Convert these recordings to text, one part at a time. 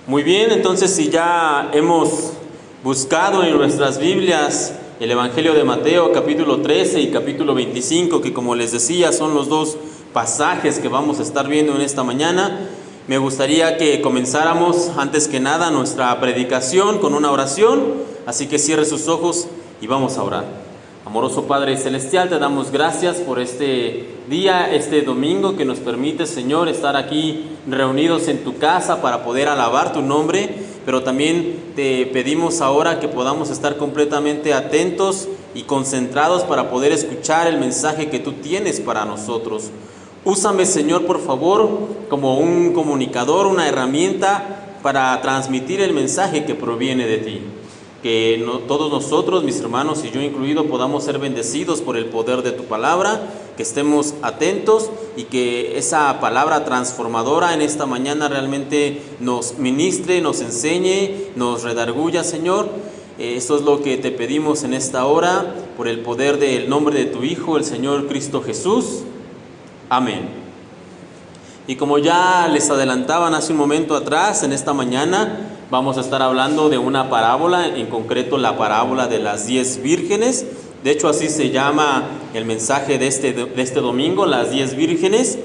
Muy bien, entonces si ya hemos buscado en nuestras Biblias el Evangelio de Mateo capítulo 13 y capítulo 25, que como les decía son los dos pasajes que vamos a estar viendo en esta mañana, me gustaría que comenzáramos antes que nada nuestra predicación con una oración, así que cierre sus ojos y vamos a orar. Amoroso Padre Celestial, te damos gracias por este día, este domingo que nos permite, Señor, estar aquí reunidos en tu casa para poder alabar tu nombre, pero también te pedimos ahora que podamos estar completamente atentos y concentrados para poder escuchar el mensaje que tú tienes para nosotros. Úsame, Señor, por favor, como un comunicador, una herramienta para transmitir el mensaje que proviene de ti. Que todos nosotros, mis hermanos y yo incluido, podamos ser bendecidos por el poder de tu palabra, que estemos atentos y que esa palabra transformadora en esta mañana realmente nos ministre, nos enseñe, nos redarguya, Señor. Esto es lo que te pedimos en esta hora, por el poder del nombre de tu Hijo, el Señor Cristo Jesús. Amén. Y como ya les adelantaban hace un momento atrás, en esta mañana vamos a estar hablando de una parábola, en concreto la parábola de las 10 vírgenes. De hecho, así se llama el mensaje de este domingo, las 10 vírgenes.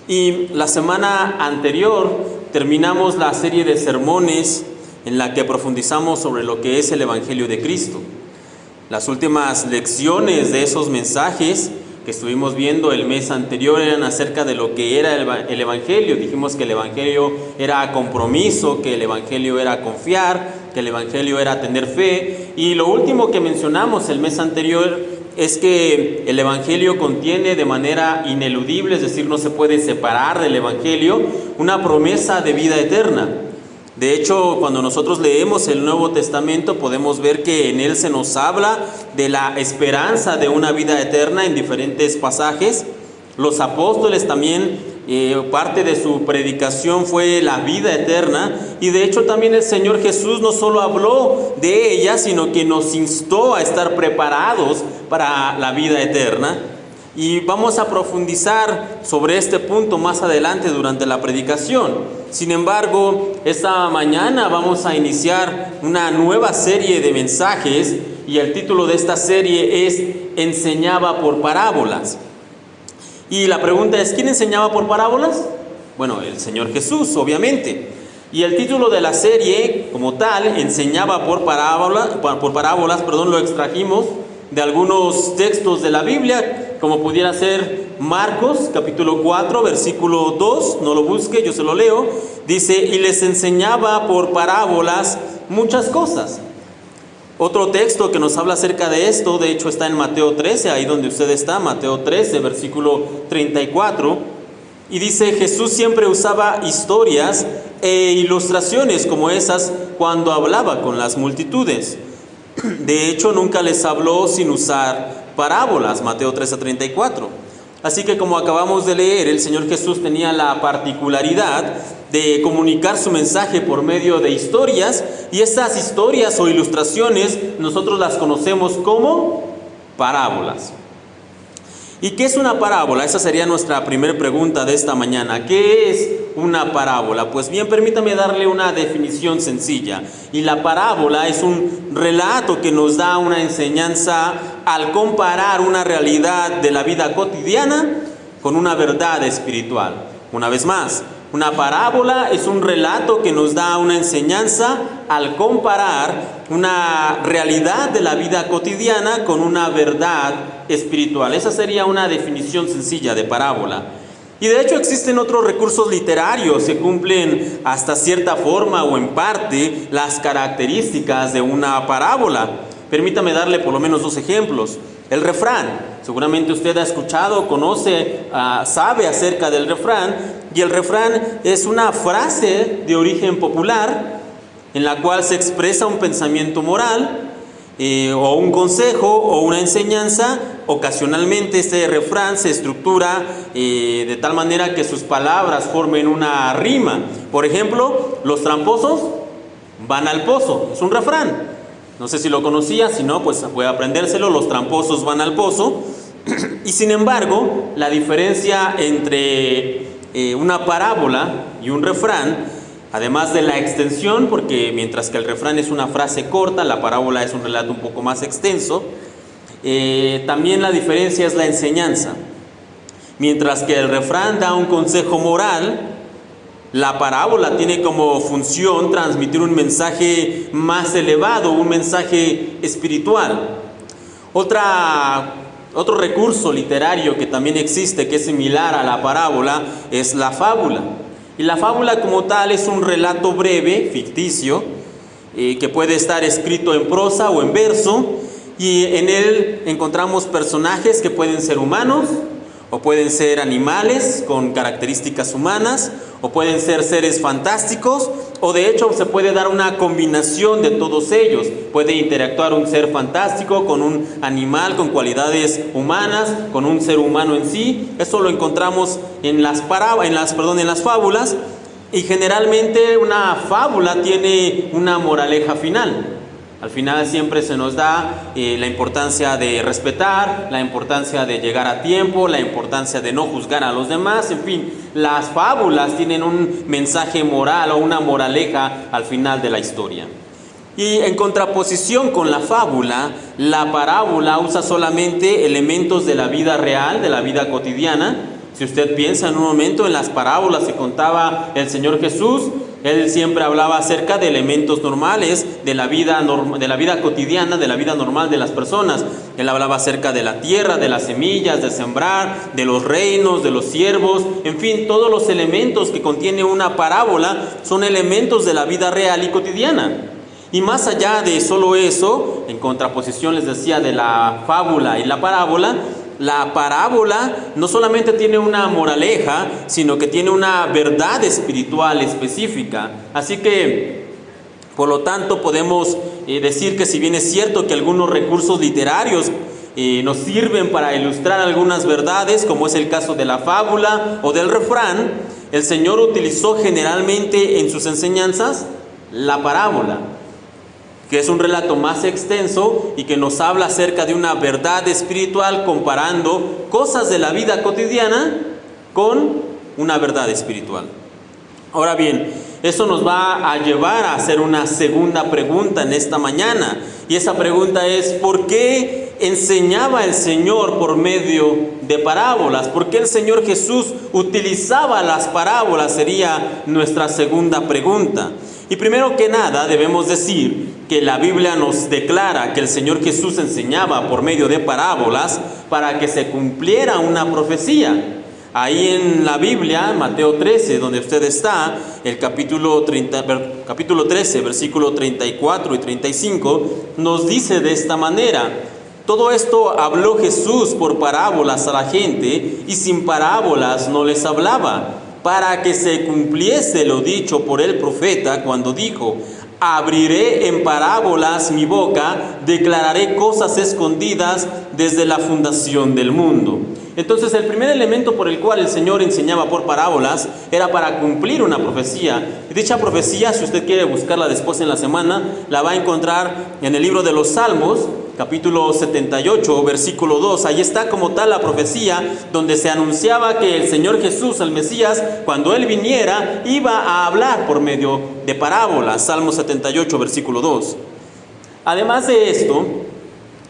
Y la semana anterior terminamos la serie de sermones en la que profundizamos sobre lo que es el Evangelio de Cristo. Las últimas lecciones de esos mensajes que estuvimos viendo el mes anterior eran acerca de lo que era el Evangelio. Dijimos que el Evangelio era compromiso, que el Evangelio era confiar, que el Evangelio era tener fe. Y lo último que mencionamos el mes anterior es que el Evangelio contiene de manera ineludible, es decir, no se puede separar del Evangelio, una promesa de vida eterna. De hecho, cuando nosotros leemos el Nuevo Testamento podemos ver que en él se nos habla de la esperanza de una vida eterna en diferentes pasajes. Los apóstoles también, parte de su predicación fue la vida eterna, y de hecho también el Señor Jesús no solo habló de ella, sino que nos instó a estar preparados para la vida eterna. Y vamos a profundizar sobre este punto más adelante durante la predicación. Sin embargo, esta mañana vamos a iniciar una nueva serie de mensajes y el título de esta serie es Enseñaba por parábolas. Y la pregunta es, ¿quién enseñaba por parábolas? Bueno, el Señor Jesús, obviamente. Y el título de la serie, como tal, Enseñaba por parábolas, lo extrajimos de algunos textos de la Biblia, como pudiera ser Marcos, capítulo 4, versículo 2, no lo busque, yo se lo leo, dice, y les enseñaba por parábolas muchas cosas. Otro texto que nos habla acerca de esto, de hecho está en Mateo 13, ahí donde usted está, Mateo 13, versículo 34, y dice, Jesús siempre usaba historias e ilustraciones como esas cuando hablaba con las multitudes. De hecho, nunca les habló sin usar parábolas, Mateo 13:34. Así que como acabamos de leer, el Señor Jesús tenía la particularidad de comunicar su mensaje por medio de historias, y estas historias o ilustraciones nosotros las conocemos como parábolas. ¿Y qué es una parábola? Esa sería nuestra primera pregunta de esta mañana. ¿Qué es una parábola? Pues bien, permítame darle una definición sencilla. Y la parábola es un relato que nos da una enseñanza al comparar una realidad de la vida cotidiana con una verdad espiritual. Una vez más, una parábola es un relato que nos da una enseñanza al comparar una realidad de la vida cotidiana con una verdad espiritual. Esa sería una definición sencilla de parábola. Y de hecho existen otros recursos literarios que cumplen hasta cierta forma o en parte las características de una parábola. Permítame darle por lo menos dos ejemplos. El refrán, seguramente usted ha escuchado, conoce, sabe acerca del refrán, y el refrán es una frase de origen popular en la cual se expresa un pensamiento moral o un consejo o una enseñanza. Ocasionalmente este refrán se estructura de tal manera que sus palabras formen una rima. Por ejemplo, los tramposos van al pozo, es un refrán. No sé si lo conocía, si no, pues voy a aprendérselo. Los tramposos van al pozo. Y sin embargo, la diferencia entre una parábola y un refrán Además de la extensión, porque mientras que el refrán es una frase corta, la parábola es un relato un poco más extenso. También la diferencia es la enseñanza. Mientras que el refrán da un consejo moral, la parábola tiene como función transmitir un mensaje más elevado, un mensaje espiritual. Otro recurso literario que también existe, que es similar a la parábola, es la fábula. Y la fábula como tal es un relato breve, ficticio, que puede estar escrito en prosa o en verso, y en él encontramos personajes que pueden ser humanos, o pueden ser animales con características humanas, o pueden ser seres fantásticos, o de hecho se puede dar una combinación de todos ellos. Puede interactuar un ser fantástico con un animal con cualidades humanas, con un ser humano en sí. Eso lo encontramos en las fábulas, y generalmente una fábula tiene una moraleja final. Al final siempre se nos da la importancia de respetar, la importancia de llegar a tiempo, la importancia de no juzgar a los demás. En fin, las fábulas tienen un mensaje moral o una moraleja al final de la historia. Y en contraposición con la fábula, la parábola usa solamente elementos de la vida real, de la vida cotidiana. Si usted piensa en un momento en las parábolas que contaba el Señor Jesús, Él siempre hablaba acerca de elementos normales de la vida cotidiana, de la vida normal de las personas. Él hablaba acerca de la tierra, de las semillas, de sembrar, de los reinos, de los siervos. En fin, todos los elementos que contiene una parábola son elementos de la vida real y cotidiana. Y más allá de solo eso, en contraposición les decía de la fábula y la parábola no solamente tiene una moraleja, sino que tiene una verdad espiritual específica. Así que, por lo tanto, podemos decir que si bien es cierto que algunos recursos literarios nos sirven para ilustrar algunas verdades, como es el caso de la fábula o del refrán, el Señor utilizó generalmente en sus enseñanzas la parábola, que es un relato más extenso y que nos habla acerca de una verdad espiritual, comparando cosas de la vida cotidiana con una verdad espiritual. Ahora bien, eso nos va a llevar a hacer una segunda pregunta en esta mañana, y esa pregunta es: ¿por qué enseñaba el Señor por medio de parábolas? ¿Por qué el Señor Jesús utilizaba las parábolas? Sería nuestra segunda pregunta. Y primero que nada debemos decir que la Biblia nos declara que el Señor Jesús enseñaba por medio de parábolas para que se cumpliera una profecía. Ahí en la Biblia, Mateo 13, donde usted está, el capítulo 13, versículo 34 y 35, nos dice de esta manera: todo esto habló Jesús por parábolas a la gente, y sin parábolas no les hablaba, para que se cumpliese lo dicho por el profeta cuando dijo: abriré en parábolas mi boca, declararé cosas escondidas desde la fundación del mundo. Entonces, el primer elemento por el cual el Señor enseñaba por parábolas era para cumplir una profecía. Y dicha profecía, si usted quiere buscarla después en la semana, la va a encontrar en el libro de los Salmos, capítulo 78, versículo 2. Ahí está como tal la profecía, donde se anunciaba que el Señor Jesús, el Mesías, cuando Él viniera, iba a hablar por medio de parábolas. Salmo 78, versículo 2. Además de esto,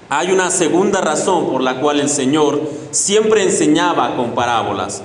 hay una segunda razón por la cual el Señor siempre enseñaba con parábolas.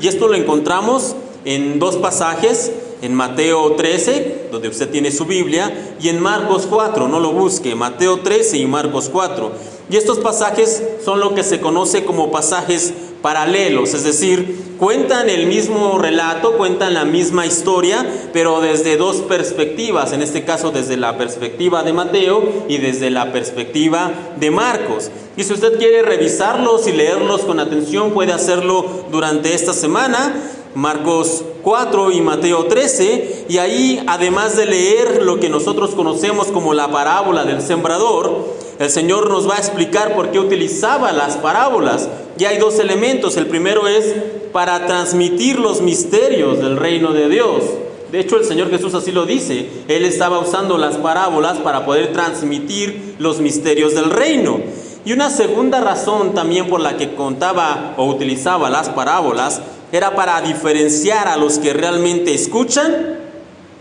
Y esto lo encontramos en dos pasajes, en Mateo 13, donde usted tiene su Biblia, y en Marcos 4, no lo busque, Mateo 13 y Marcos 4. Y estos pasajes son lo que se conoce como pasajes paralelos, es decir, cuentan el mismo relato, cuentan la misma historia, pero desde dos perspectivas, en este caso desde la perspectiva de Mateo y desde la perspectiva de Marcos. Y si usted quiere revisarlos y leerlos con atención, puede hacerlo durante esta semana, Marcos 4 y Mateo 13, y ahí, además de leer lo que nosotros conocemos como la parábola del sembrador, el Señor nos va a explicar por qué utilizaba las parábolas. Y hay dos elementos. El primero es para transmitir los misterios del reino de Dios. De hecho, el Señor Jesús así lo dice. Él estaba usando las parábolas para poder transmitir los misterios del reino. Y una segunda razón también por la que contaba o utilizaba las parábolas era para diferenciar a los que realmente escuchan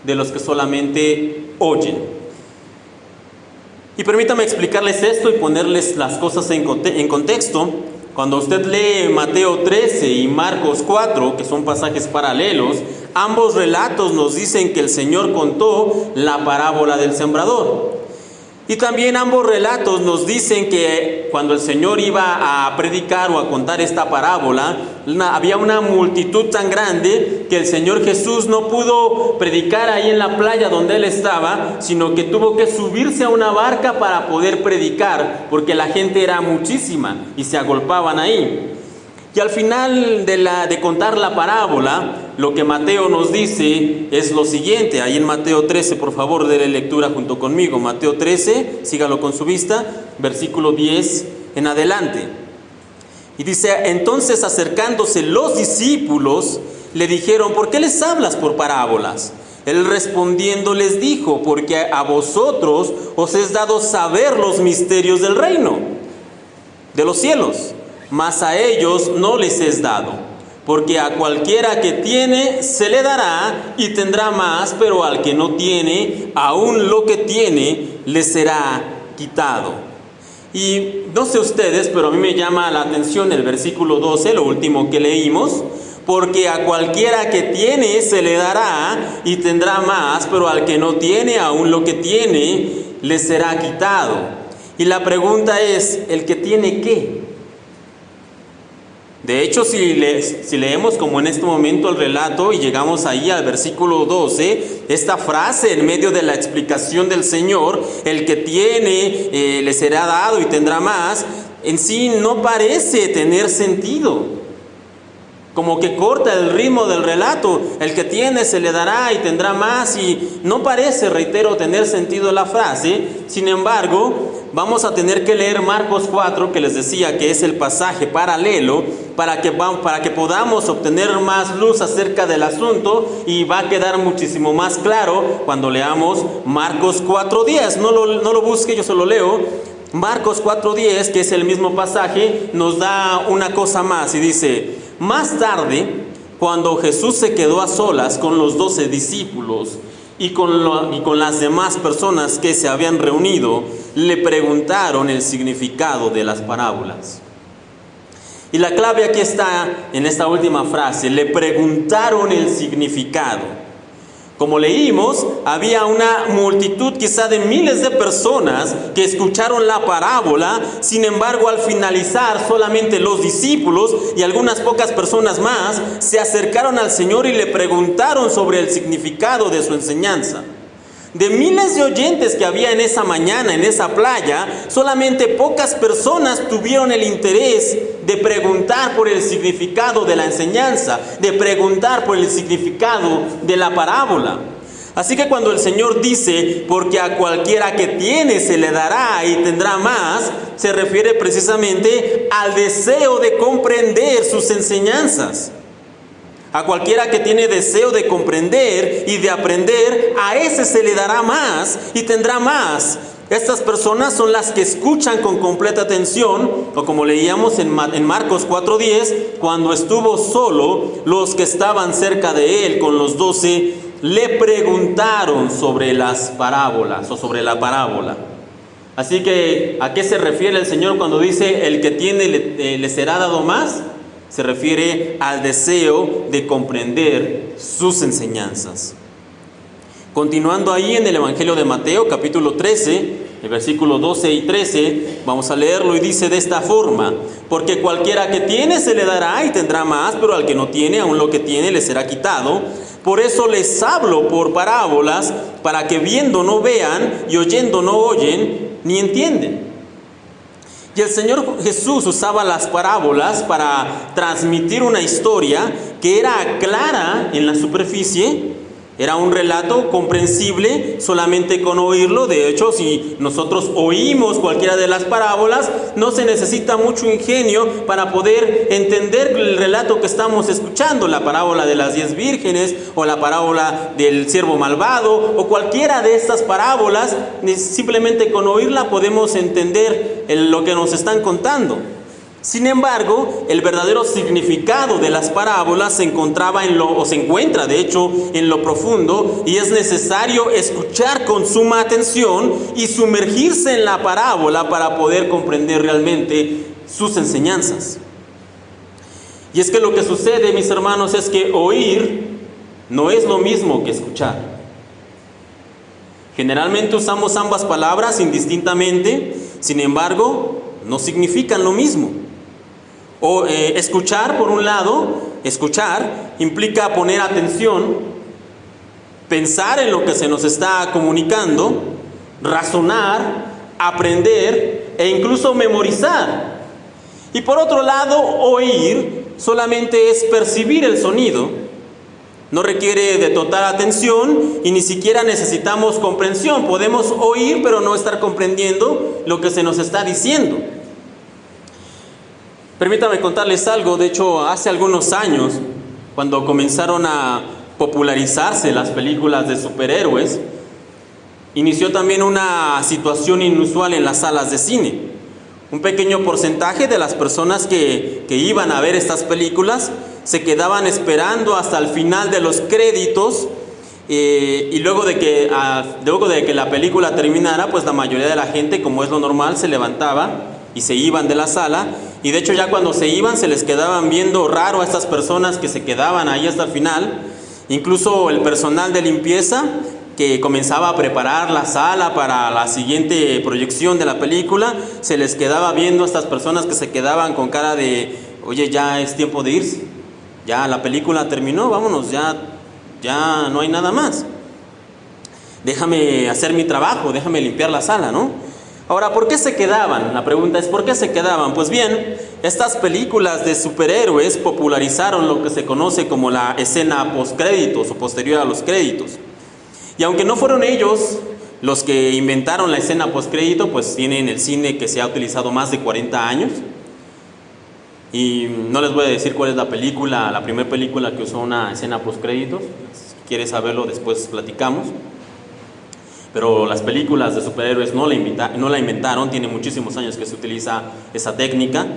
de los que solamente oyen. Y permítame explicarles esto y ponerles las cosas en contexto. Cuando usted lee Mateo 13 y Marcos 4, que son pasajes paralelos, ambos relatos nos dicen que el Señor contó la parábola del sembrador. Y también ambos relatos nos dicen que cuando el Señor iba a predicar o a contar esta parábola, había una multitud tan grande que el Señor Jesús no pudo predicar ahí en la playa donde Él estaba, sino que tuvo que subirse a una barca para poder predicar, porque la gente era muchísima y se agolpaban ahí. Y al final de contar la parábola, lo que Mateo nos dice es lo siguiente. Ahí en Mateo 13, por favor, déle lectura junto conmigo. Mateo 13, sígalo con su vista, versículo 10 en adelante. Y dice: entonces acercándose los discípulos, le dijeron: ¿por qué les hablas por parábolas? Él respondiendo les dijo: porque a vosotros os es dado saber los misterios del reino de los cielos, mas a ellos no les es dado, porque a cualquiera que tiene se le dará y tendrá más, pero al que no tiene, aún lo que tiene le será quitado. Y no sé ustedes, pero a mí me llama la atención el versículo 12, lo último que leímos: porque a cualquiera que tiene se le dará y tendrá más, pero al que no tiene, aún lo que tiene le será quitado. Y la pregunta es: ¿el que tiene qué? De hecho, si leemos como en este momento el relato y llegamos ahí al versículo 12, esta frase en medio de la explicación del Señor, el que tiene le será dado y tendrá más, en sí no parece tener sentido. Como que corta el ritmo del relato. El que tiene se le dará y tendrá más, y no parece, reitero, tener sentido la frase. Sin embargo, vamos a tener que leer Marcos 4, que les decía que es el pasaje paralelo, para que podamos obtener más luz acerca del asunto, y va a quedar muchísimo más claro cuando leamos Marcos 4:10. No lo busque, yo solo leo. Marcos 4:10, que es el mismo pasaje, nos da una cosa más y dice: más tarde, cuando Jesús se quedó a solas con los 12 discípulos y con las demás personas que se habían reunido, le preguntaron el significado de las parábolas. Y la clave aquí está en esta última frase: le preguntaron el significado. Como leímos, había una multitud quizá de miles de personas que escucharon la parábola. Sin embargo, al finalizar, solamente los discípulos y algunas pocas personas más se acercaron al Señor y le preguntaron sobre el significado de su enseñanza. De miles de oyentes que había en esa mañana, en esa playa, solamente pocas personas tuvieron el interés de preguntar por el significado de la enseñanza, de preguntar por el significado de la parábola. Así que cuando el Señor dice: porque a cualquiera que tiene se le dará y tendrá más, se refiere precisamente al deseo de comprender sus enseñanzas. A cualquiera que tiene deseo de comprender y de aprender, a ese se le dará más y tendrá más. Estas personas son las que escuchan con completa atención, o como leíamos en Marcos 4:10, cuando estuvo solo, los que estaban cerca de él con los 12 le preguntaron sobre las parábolas o sobre la parábola. Así que, ¿a qué se refiere el Señor cuando dice: el que tiene le será dado más? Se refiere al deseo de comprender sus enseñanzas. Continuando ahí en el Evangelio de Mateo, capítulo 13, el versículo 12 y 13, vamos a leerlo y dice de esta forma: porque cualquiera que tiene se le dará y tendrá más, pero al que no tiene, aún lo que tiene le será quitado. Por eso les hablo por parábolas, para que viendo no vean y oyendo no oyen ni entienden. Y el Señor Jesús usaba las parábolas para transmitir una historia que era clara en la superficie. Era un relato comprensible solamente con oírlo. De hecho, si nosotros oímos cualquiera de las parábolas, no se necesita mucho ingenio para poder entender el relato que estamos escuchando. La parábola de las 10 vírgenes, o la parábola del siervo malvado, o cualquiera de estas parábolas, simplemente con oírla podemos entender lo que nos están contando. Sin embargo, el verdadero significado de las parábolas se encuentra de hecho en lo profundo, y es necesario escuchar con suma atención y sumergirse en la parábola para poder comprender realmente sus enseñanzas. Y es que lo que sucede, mis hermanos, es que oír no es lo mismo que escuchar. Generalmente usamos ambas palabras indistintamente, sin embargo, no significan lo mismo. Escuchar, por un lado, escuchar implica poner atención, pensar en lo que se nos está comunicando, razonar, aprender e incluso memorizar. Y por otro lado, oír solamente es percibir el sonido. No requiere de total atención y ni siquiera necesitamos comprensión. Podemos oír pero no estar comprendiendo lo que se nos está diciendo. Permítame contarles algo. De hecho, hace algunos años, cuando comenzaron a popularizarse las películas de superhéroes, inició también una situación inusual en las salas de cine. Un pequeño porcentaje de las personas que iban a ver estas películas se quedaban esperando hasta el final de los créditos, y luego de que la película terminara, pues la mayoría de la gente, como es lo normal, se levantaba y se iban de la sala. Y de hecho ya cuando se iban se les quedaban viendo raro a estas personas que se quedaban ahí hasta el final. Incluso el personal de limpieza que comenzaba a preparar la sala para la siguiente proyección de la película, se les quedaba viendo a estas personas que se quedaban con cara de: oye, ya es tiempo de irse, ya la película terminó, vámonos, ya no hay nada más, déjame hacer mi trabajo, déjame limpiar la sala, ¿no? Ahora, ¿por qué se quedaban? La pregunta es, ¿por qué se quedaban? Pues bien, estas películas de superhéroes popularizaron lo que se conoce como la escena postcréditos o posterior a los créditos. Y aunque no fueron ellos los que inventaron la escena postcrédito, pues tienen el cine que se ha utilizado más de 40 años. Y no les voy a decir cuál es la primera película que usó una escena postcréditos. Si quieres saberlo, después platicamos. Pero las películas de superhéroes no la inventaron, tiene muchísimos años que se utiliza esa técnica.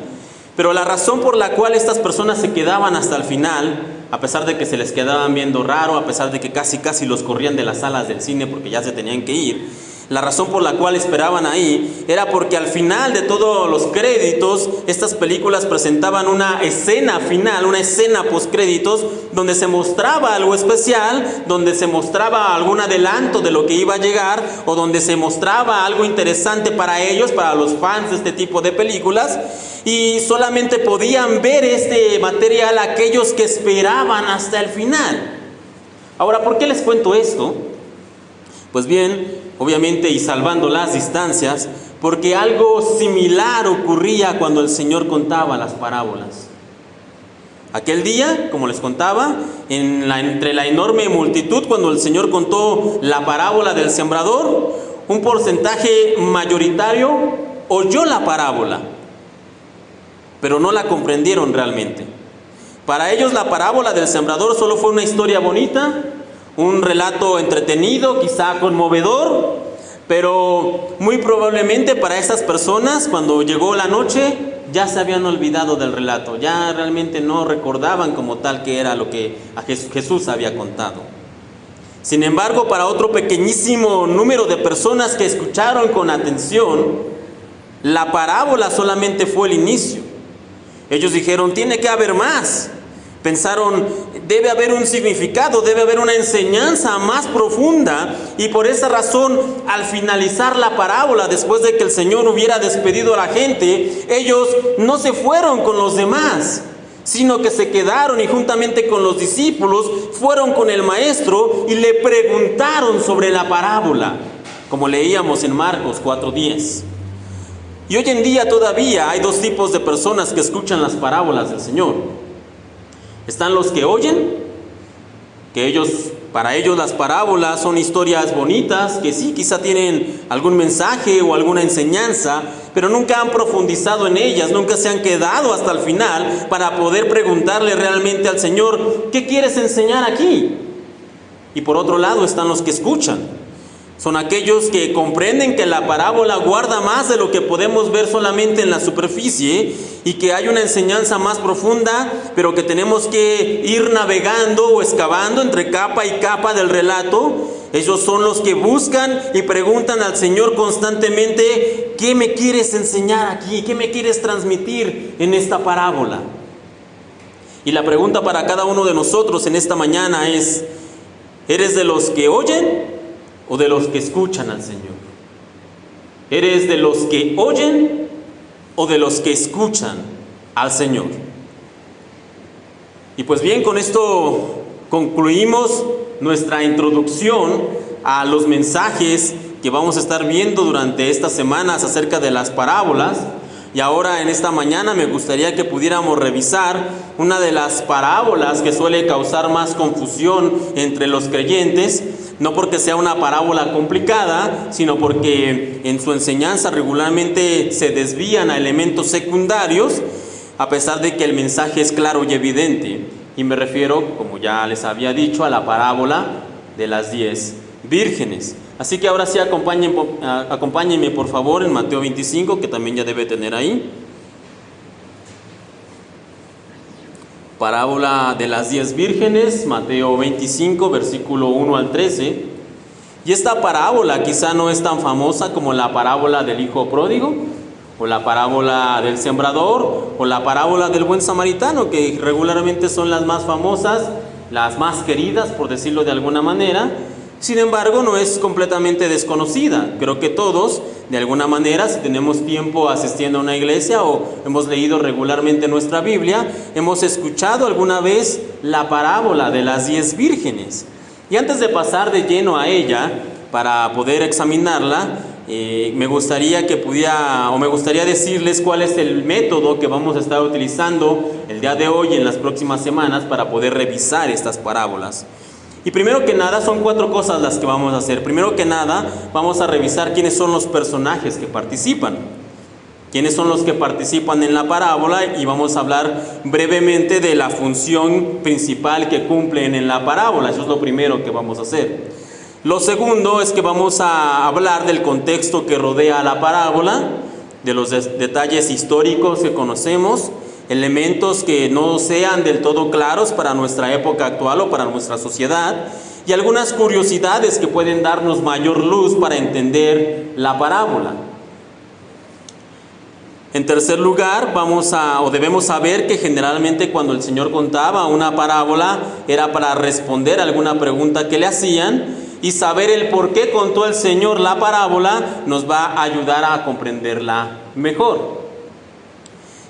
Pero la razón por la cual estas personas se quedaban hasta el final, a pesar de que se les quedaban viendo raro, a pesar de que casi los corrían de las salas del cine porque ya se tenían que ir, la razón por la cual esperaban ahí era porque al final de todos los créditos, estas películas presentaban una escena final, una escena postcréditos, donde se mostraba algo especial, donde se mostraba algún adelanto de lo que iba a llegar, o donde se mostraba algo interesante para ellos, para los fans de este tipo de películas, y solamente podían ver este material aquellos que esperaban hasta el final. Ahora, ¿por qué les cuento esto? Pues bien, obviamente, y salvando las distancias, porque algo similar ocurría cuando el Señor contaba las parábolas. Aquel día, como les contaba, entre la enorme multitud, cuando el Señor contó la parábola del sembrador, un porcentaje mayoritario oyó la parábola, pero no la comprendieron realmente. Para ellos la parábola del sembrador solo fue una historia bonita, un relato entretenido, quizá conmovedor, pero muy probablemente para estas personas, cuando llegó la noche, ya se habían olvidado del relato, ya realmente no recordaban como tal que era lo que Jesús había contado. Sin embargo, para otro pequeñísimo número de personas que escucharon con atención, la parábola solamente fue el inicio. Ellos dijeron: tiene que haber más. Pensaron: debe haber un significado, debe haber una enseñanza más profunda. Y por esa razón, al finalizar la parábola, después de que el Señor hubiera despedido a la gente, ellos no se fueron con los demás, sino que se quedaron y juntamente con los discípulos fueron con el maestro y le preguntaron sobre la parábola, como leíamos en Marcos 4:10. Y hoy en día todavía hay dos tipos de personas que escuchan las parábolas del Señor. Están los que oyen, para ellos las parábolas son historias bonitas, que sí, quizá tienen algún mensaje o alguna enseñanza, pero nunca han profundizado en ellas, nunca se han quedado hasta el final para poder preguntarle realmente al Señor: ¿qué quieres enseñar aquí? Y por otro lado están los que escuchan. Son aquellos que comprenden que la parábola guarda más de lo que podemos ver solamente en la superficie y que hay una enseñanza más profunda, pero que tenemos que ir navegando o excavando entre capa y capa del relato. Ellos son los que buscan y preguntan al Señor constantemente: ¿qué me quieres enseñar aquí? ¿Qué me quieres transmitir en esta parábola? Y la pregunta para cada uno de nosotros en esta mañana es: ¿eres de los que oyen o de los que escuchan al Señor? ¿Eres de los que oyen o de los que escuchan al Señor? Y pues bien, con esto concluimos nuestra introducción a los mensajes que vamos a estar viendo durante estas semanas acerca de las parábolas. Y ahora en esta mañana me gustaría que pudiéramos revisar una de las parábolas que suele causar más confusión entre los creyentes, no porque sea una parábola complicada, sino porque en su enseñanza regularmente se desvían a elementos secundarios, a pesar de que el mensaje es claro y evidente. Y me refiero, como ya les había dicho, a la parábola de las 10 vírgenes. Así que ahora sí acompáñenme por favor en Mateo 25, que también ya debe tener ahí. Parábola de las 10 vírgenes, Mateo 25, versículo 1 al 13. Y esta parábola quizá no es tan famosa como la parábola del hijo pródigo, o la parábola del sembrador, o la parábola del buen samaritano, que regularmente son las más famosas, las más queridas, por decirlo de alguna manera. Sin embargo, no es completamente desconocida. Creo que todos, de alguna manera, si tenemos tiempo asistiendo a una iglesia o hemos leído regularmente nuestra Biblia, hemos escuchado alguna vez la parábola de las 10 vírgenes. Y antes de pasar de lleno a ella, para poder examinarla, me gustaría decirles cuál es el método que vamos a estar utilizando el día de hoy y en las próximas semanas para poder revisar estas parábolas. Y primero que nada, son 4 cosas las que vamos a hacer. Primero que nada, vamos a revisar quiénes son los personajes que participan. Quiénes son los que participan en la parábola, y vamos a hablar brevemente de la función principal que cumplen en la parábola. Eso es lo primero que vamos a hacer. Lo segundo es que vamos a hablar del contexto que rodea a la parábola, de los detalles históricos que conocemos, elementos que no sean del todo claros para nuestra época actual o para nuestra sociedad, y algunas curiosidades que pueden darnos mayor luz para entender la parábola. En tercer lugar, debemos saber que generalmente cuando el Señor contaba una parábola era para responder a alguna pregunta que le hacían, y saber el por qué contó el Señor la parábola nos va a ayudar a comprenderla mejor.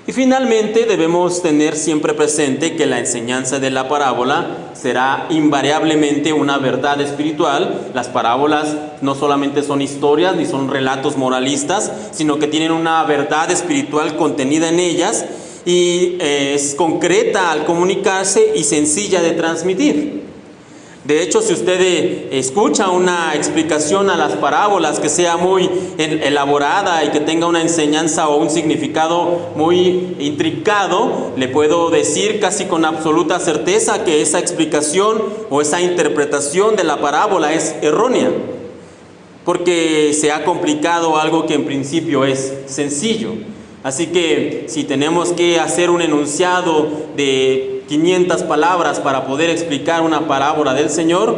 Y finalmente debemos tener siempre presente que la enseñanza de la parábola será invariablemente una verdad espiritual. Las parábolas no solamente son historias ni son relatos moralistas, sino que tienen una verdad espiritual contenida en ellas, y es concreta al comunicarse y sencilla de transmitir. De hecho, si usted escucha una explicación a las parábolas que sea muy elaborada y que tenga una enseñanza o un significado muy intricado, le puedo decir casi con absoluta certeza que esa explicación o esa interpretación de la parábola es errónea, porque se ha complicado algo que en principio es sencillo. Así que si tenemos que hacer un enunciado de 500 palabras para poder explicar una parábola del Señor,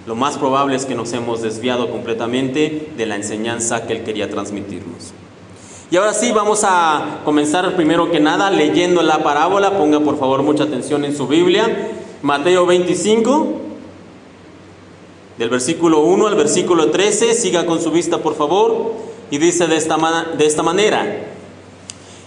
lo más probable es que nos hemos desviado completamente de la enseñanza que Él quería transmitirnos. Y ahora sí, vamos a comenzar primero que nada leyendo la parábola. Ponga por favor mucha atención en su Biblia. Mateo 25, del versículo 1 al versículo 13, siga con su vista por favor, y dice de esta manera: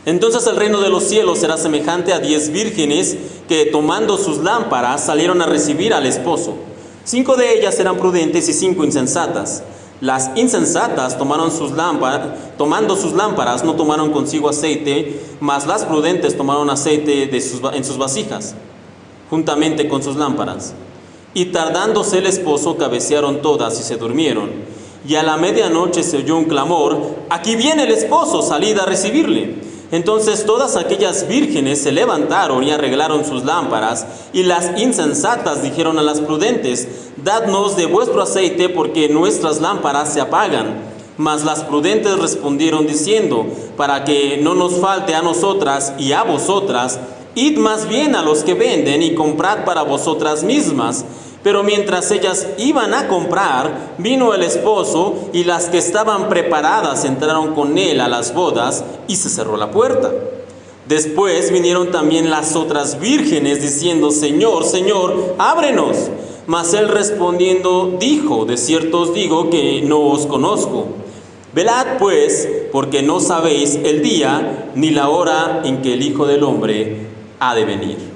Entonces el reino de los cielos será semejante a 10 vírgenes que, tomando sus lámparas, salieron a recibir al esposo. 5 de ellas eran prudentes y 5 insensatas. Las insensatas tomando sus lámparas, no tomaron consigo aceite, mas las prudentes tomaron aceite en sus vasijas, juntamente con sus lámparas. Y tardándose el esposo, cabecearon todas y se durmieron. Y a la medianoche se oyó un clamor: «Aquí viene el esposo, salid a recibirle». Entonces todas aquellas vírgenes se levantaron y arreglaron sus lámparas, y las insensatas dijeron a las prudentes: dadnos de vuestro aceite, porque nuestras lámparas se apagan. Mas las prudentes respondieron diciendo: para que no nos falte a nosotras y a vosotras, id más bien a los que venden y comprad para vosotras mismas. Pero mientras ellas iban a comprar, vino el esposo, y las que estaban preparadas entraron con él a las bodas, y se cerró la puerta. Después vinieron también las otras vírgenes, diciendo: Señor, Señor, ábrenos. Mas él respondiendo dijo: de cierto os digo que no os conozco. Velad pues, porque no sabéis el día ni la hora en que el Hijo del Hombre ha de venir.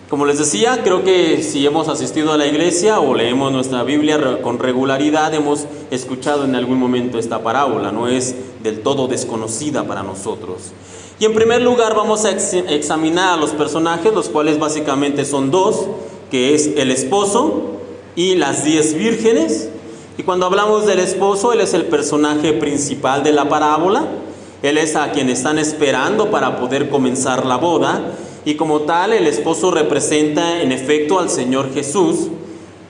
Como les decía, creo que si hemos asistido a la iglesia o leemos nuestra Biblia con regularidad, hemos escuchado en algún momento esta parábola. No es del todo desconocida para nosotros. Y en primer lugar vamos a examinar a los personajes, los cuales básicamente son dos, que es el esposo y las 10 vírgenes. Y cuando hablamos del esposo, él es el personaje principal de la parábola. Él es a quien están esperando para poder comenzar la boda. Y como tal, el esposo representa en efecto al Señor Jesús.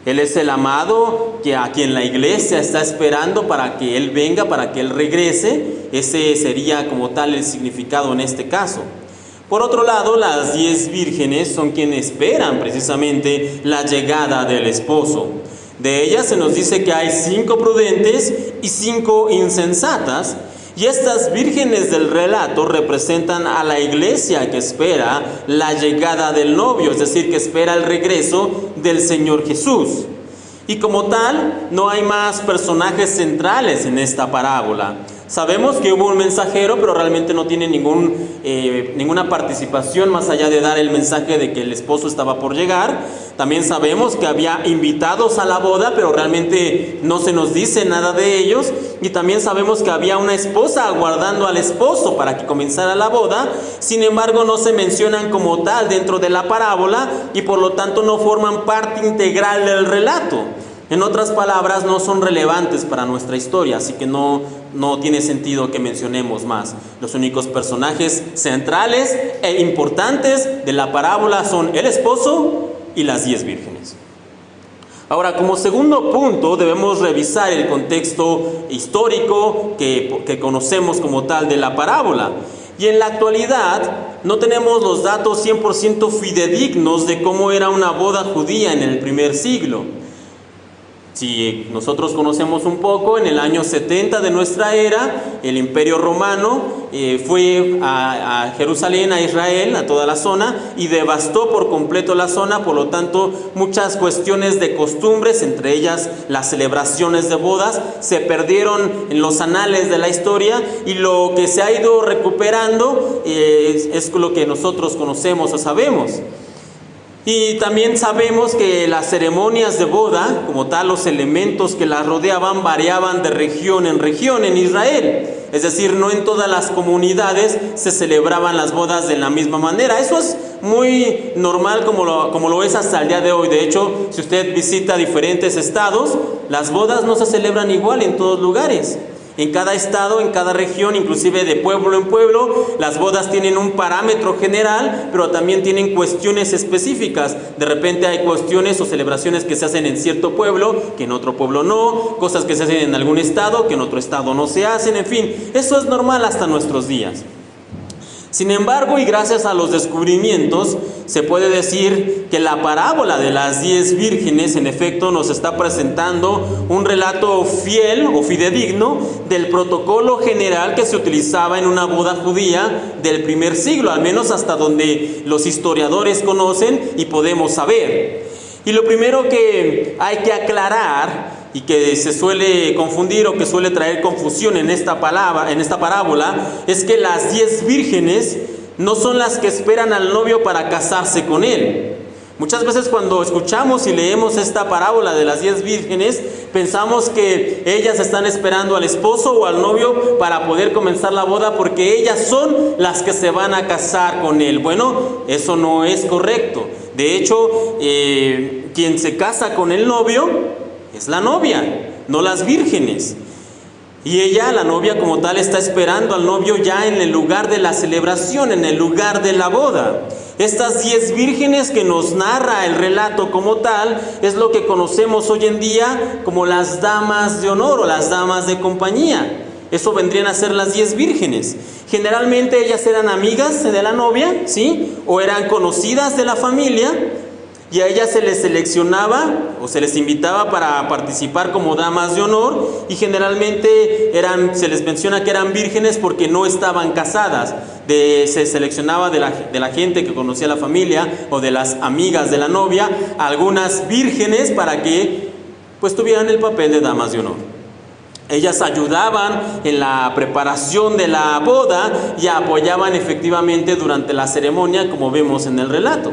Él es el amado a quien la iglesia está esperando para que Él venga, para que Él regrese. Ese sería como tal el significado en este caso. Por otro lado, las 10 vírgenes son quienes esperan precisamente la llegada del esposo. De ellas se nos dice que hay 5 prudentes y 5 insensatas. Y estas vírgenes del relato representan a la iglesia que espera la llegada del novio, es decir, que espera el regreso del Señor Jesús. Y como tal, no hay más personajes centrales en esta parábola. Sabemos que hubo un mensajero, pero realmente no tiene ninguna participación más allá de dar el mensaje de que el esposo estaba por llegar. También sabemos que había invitados a la boda, pero realmente no se nos dice nada de ellos. Y también sabemos que había una esposa aguardando al esposo para que comenzara la boda. Sin embargo, no se mencionan como tal dentro de la parábola y por lo tanto no forman parte integral del relato. En otras palabras, no son relevantes para nuestra historia, así que no tiene sentido que mencionemos más. Los únicos personajes centrales e importantes de la parábola son el esposo y las 10 vírgenes. Ahora, como segundo punto, debemos revisar el contexto histórico que conocemos como tal de la parábola. Y en la actualidad no tenemos los datos 100% fidedignos de cómo era una boda judía en el primer siglo. Si nosotros conocemos un poco, en el año 70 de nuestra era, el Imperio Romano fue a Jerusalén, a Israel, a toda la zona, y devastó por completo la zona. Por lo tanto, muchas cuestiones de costumbres, entre ellas las celebraciones de bodas, se perdieron en los anales de la historia, y lo que se ha ido recuperando es lo que nosotros conocemos o sabemos. Y también sabemos que las ceremonias de boda, como tal, los elementos que las rodeaban variaban de región en Israel. Es decir, no en todas las comunidades se celebraban las bodas de la misma manera. Eso es muy normal como lo es hasta el día de hoy. De hecho, si usted visita diferentes estados, las bodas no se celebran igual en todos lugares. En cada estado, en cada región, inclusive de pueblo en pueblo, las bodas tienen un parámetro general, pero también tienen cuestiones específicas. De repente hay cuestiones o celebraciones que se hacen en cierto pueblo, que en otro pueblo no, cosas que se hacen en algún estado, que en otro estado no se hacen, en fin, eso es normal hasta nuestros días. Sin embargo, y gracias a los descubrimientos, se puede decir que la parábola de las 10 vírgenes en efecto nos está presentando un relato fiel o fidedigno del protocolo general que se utilizaba en una boda judía del primer siglo, al menos hasta donde los historiadores conocen y podemos saber. Y lo primero que hay que aclarar y que se suele confundir o que suele traer confusión en esta parábola es que las 10 vírgenes no son las que esperan al novio para casarse con él. Muchas veces cuando escuchamos y leemos esta parábola de las 10 vírgenes, pensamos que ellas están esperando al esposo o al novio para poder comenzar la boda porque ellas son las que se van a casar con él. Bueno, eso no es correcto. De hecho, quien se casa con el novio es la novia, no las vírgenes. Y ella, la novia como tal, está esperando al novio ya en el lugar de la celebración, en el lugar de la boda. Estas 10 vírgenes que nos narra el relato como tal, es lo que conocemos hoy en día como las damas de honor o las damas de compañía. Eso vendrían a ser las 10 vírgenes. Generalmente ellas eran amigas de la novia, ¿sí? O eran conocidas de la familia. Y a ellas se les seleccionaba o se les invitaba para participar como damas de honor, y generalmente se les menciona que eran vírgenes porque no estaban casadas. Se seleccionaba de la gente que conocía la familia o de las amigas de la novia, algunas vírgenes para que pues tuvieran el papel de damas de honor. Ellas ayudaban en la preparación de la boda y apoyaban efectivamente durante la ceremonia, como vemos en el relato.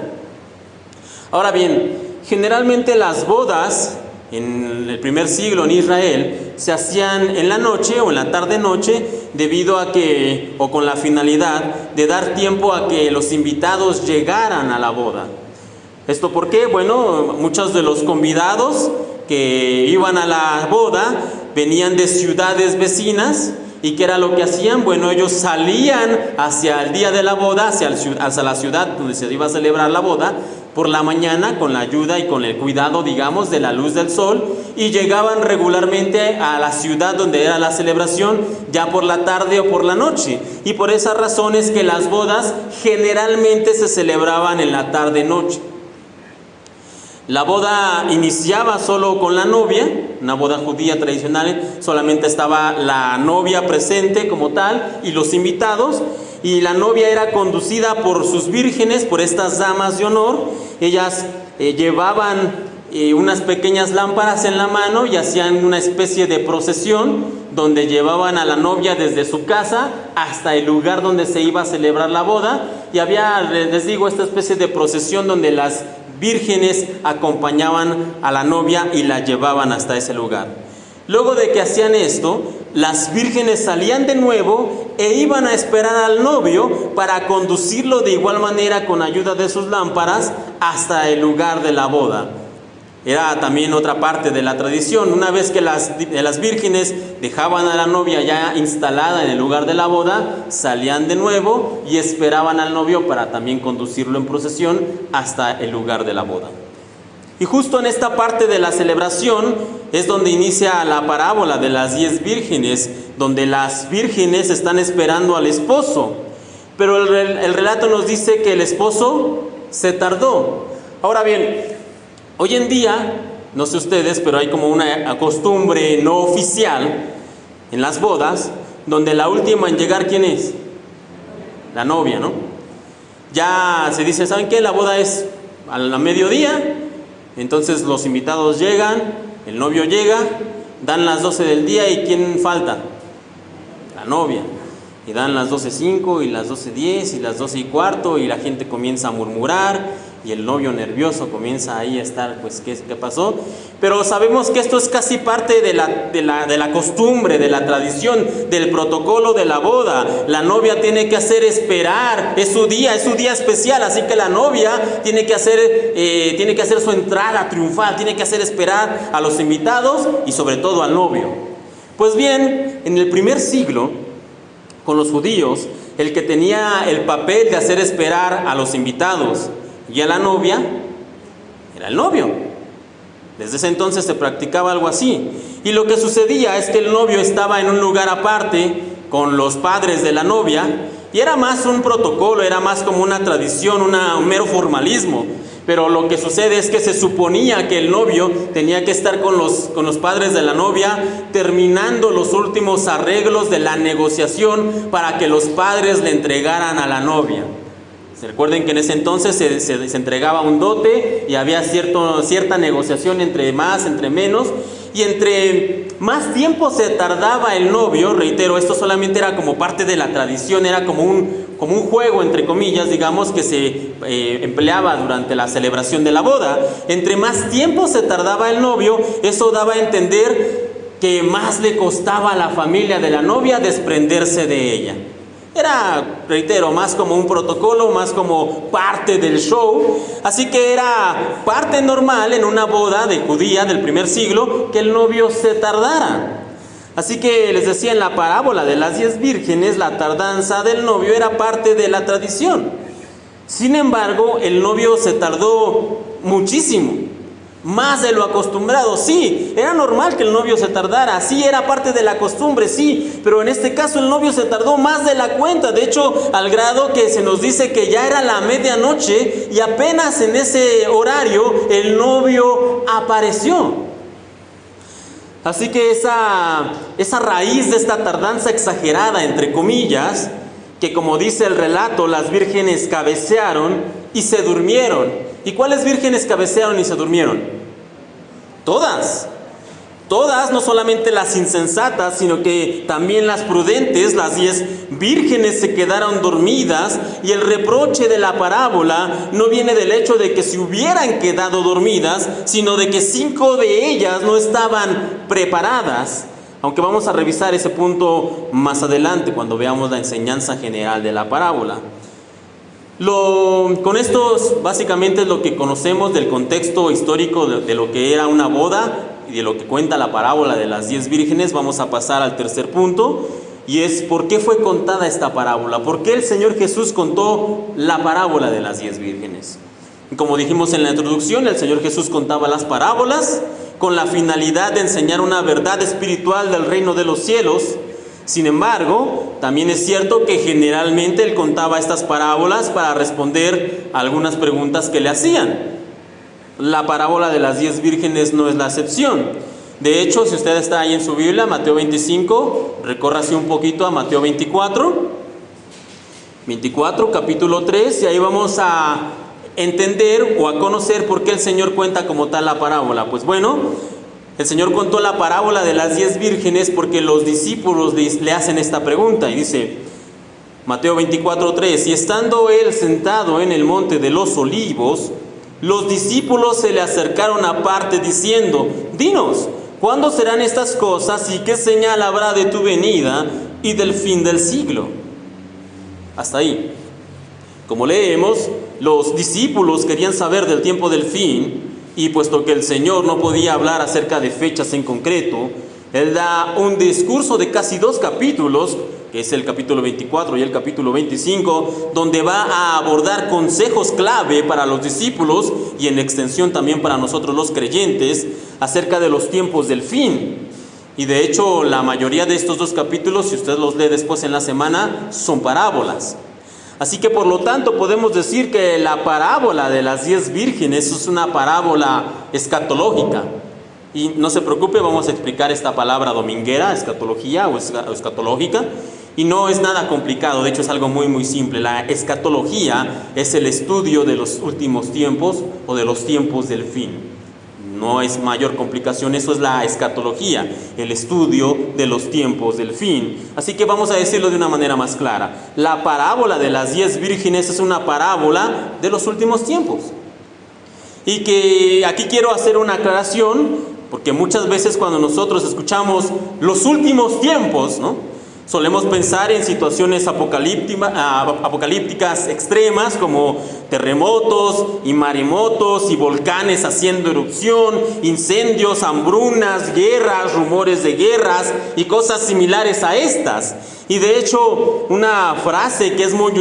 Ahora bien, generalmente las bodas en el primer siglo en Israel se hacían en la noche o en la tarde-noche, debido a que, o con la finalidad de dar tiempo a que los invitados llegaran a la boda. ¿Esto por qué? Bueno, muchos de los convidados que iban a la boda venían de ciudades vecinas. ¿Y qué era lo que hacían? Bueno, ellos salían hacia el día de la boda, hacia la ciudad donde se iba a celebrar la boda, por la mañana, con la ayuda y con el cuidado, digamos, de la luz del sol, y llegaban regularmente a la ciudad donde era la celebración, ya por la tarde o por la noche. Y por esa razón es que las bodas generalmente se celebraban en la tarde-noche. La boda iniciaba solo con la novia, una boda judía tradicional, solamente estaba la novia presente como tal y los invitados, y la novia era conducida por sus vírgenes, por estas damas de honor. Ellas llevaban unas pequeñas lámparas en la mano y hacían una especie de procesión donde llevaban a la novia desde su casa hasta el lugar donde se iba a celebrar la boda, y había, les digo, esta especie de procesión donde las vírgenes acompañaban a la novia y la llevaban hasta ese lugar. Luego de que hacían esto, las vírgenes salían de nuevo e iban a esperar al novio para conducirlo de igual manera con ayuda de sus lámparas hasta el lugar de la boda. Era también otra parte de la tradición. Una vez que las vírgenes dejaban a la novia ya instalada en el lugar de la boda, salían de nuevo y esperaban al novio para también conducirlo en procesión hasta el lugar de la boda. Y justo en esta parte de la celebración es donde inicia la parábola de las 10 vírgenes, donde las vírgenes están esperando al esposo. Pero el relato nos dice que el esposo se tardó. Ahora bien, hoy en día, no sé ustedes, pero hay como una costumbre no oficial en las bodas, donde la última en llegar, ¿quién es? La novia, ¿no? Ya se dice, ¿saben qué? La boda es a la mediodía, entonces los invitados llegan, el novio llega, dan las 12 del día, ¿y quién falta? La novia. Y dan las 12:05 y las 12:10 y las 12:15, y la gente comienza a murmurar. Y el novio nervioso comienza ahí a estar, pues, ¿qué pasó? Pero sabemos que esto es casi parte de la costumbre, de la tradición, del protocolo de la boda. La novia tiene que hacer esperar, es su día especial, así que la novia tiene que hacer su entrada triunfal, tiene que hacer esperar a los invitados y sobre todo al novio. Pues bien, en el primer siglo, con los judíos, el que tenía el papel de hacer esperar a los invitados y a la novia era el novio. Desde ese entonces se practicaba algo así. Y lo que sucedía es que el novio estaba en un lugar aparte con los padres de la novia, y era más un protocolo, era más como una tradición, un mero formalismo. Pero lo que sucede es que se suponía que el novio tenía que estar con los padres de la novia, terminando los últimos arreglos de la negociación para que los padres le entregaran a la novia. Recuerden que en ese entonces se entregaba un dote y había cierta negociación entre más, entre menos, y entre más tiempo se tardaba el novio, reitero, esto solamente era como parte de la tradición, era como un juego, entre comillas, digamos, que se empleaba durante la celebración de la boda. Entre más tiempo se tardaba el novio, eso daba a entender que más le costaba a la familia de la novia desprenderse de ella. Era, reitero, más como un protocolo, más como parte del show. Así que era parte normal en una boda de judía del primer siglo que el novio se tardara. Así que les decía, en la parábola de las 10 vírgenes, la tardanza del novio era parte de la tradición. Sin embargo, el novio se tardó muchísimo, más de lo acostumbrado. Sí, era normal que el novio se tardara, sí, era parte de la costumbre, sí, pero en este caso el novio se tardó más de la cuenta. De hecho, al grado que se nos dice que ya era la medianoche y apenas en ese horario el novio apareció. Así que esa raíz de esta tardanza exagerada, entre comillas, que como dice el relato, las vírgenes cabecearon y se durmieron. ¿Y cuáles vírgenes cabecearon y se durmieron? Todas. Todas, no solamente las insensatas, sino que también las prudentes, las 10 vírgenes se quedaron dormidas. Y el reproche de la parábola no viene del hecho de que se hubieran quedado dormidas, sino de que 5 de ellas no estaban preparadas. Aunque vamos a revisar ese punto más adelante cuando veamos la enseñanza general de la parábola. Con esto básicamente es lo que conocemos del contexto histórico de lo que era una boda y de lo que cuenta la parábola de las 10 vírgenes. Vamos a pasar al tercer punto, y es ¿por qué fue contada esta parábola? ¿Por qué el Señor Jesús contó la parábola de las 10 vírgenes? Como dijimos en la introducción, el Señor Jesús contaba las parábolas con la finalidad de enseñar una verdad espiritual del reino de los cielos. Sin embargo, también es cierto que generalmente Él contaba estas parábolas para responder a algunas preguntas que le hacían. La parábola de las 10 vírgenes no es la excepción. De hecho, si usted está ahí en su Biblia, Mateo 25, recórrase un poquito a Mateo 24, capítulo 3, y ahí vamos a entender o a conocer por qué el Señor cuenta como tal la parábola. Pues bueno, el Señor contó la parábola de las 10 vírgenes porque los discípulos le hacen esta pregunta, y dice Mateo 24:3: y estando Él sentado en el monte de los olivos, los discípulos se le acercaron aparte diciendo: dinos, ¿cuándo serán estas cosas y qué señal habrá de tu venida y del fin del siglo? Hasta ahí. Como leemos, los discípulos querían saber del tiempo del fin, y puesto que el Señor no podía hablar acerca de fechas en concreto, Él da un discurso de casi 2 capítulos, que es el capítulo 24 y el capítulo 25, donde va a abordar consejos clave para los discípulos y en extensión también para nosotros los creyentes acerca de los tiempos del fin. Y de hecho, la mayoría de estos 2 capítulos, si usted los lee después en la semana, son parábolas. Así que por lo tanto podemos decir que la parábola de las 10 vírgenes es una parábola escatológica. Y no se preocupe, vamos a explicar esta palabra dominguera, escatología o escatológica, y no es nada complicado. De hecho es algo muy simple. La escatología es el estudio de los últimos tiempos o de los tiempos del fin. No es mayor complicación, eso es la escatología, el estudio de los tiempos del fin. Así que vamos a decirlo de una manera más clara. La parábola de las 10 vírgenes es una parábola de los últimos tiempos. Y que aquí quiero hacer una aclaración, porque muchas veces cuando nosotros escuchamos los últimos tiempos, ¿no?, solemos pensar en situaciones apocalípticas extremas como terremotos y maremotos y volcanes haciendo erupción, incendios, hambrunas, guerras, rumores de guerras y cosas similares a estas. Y de hecho, una frase que es muy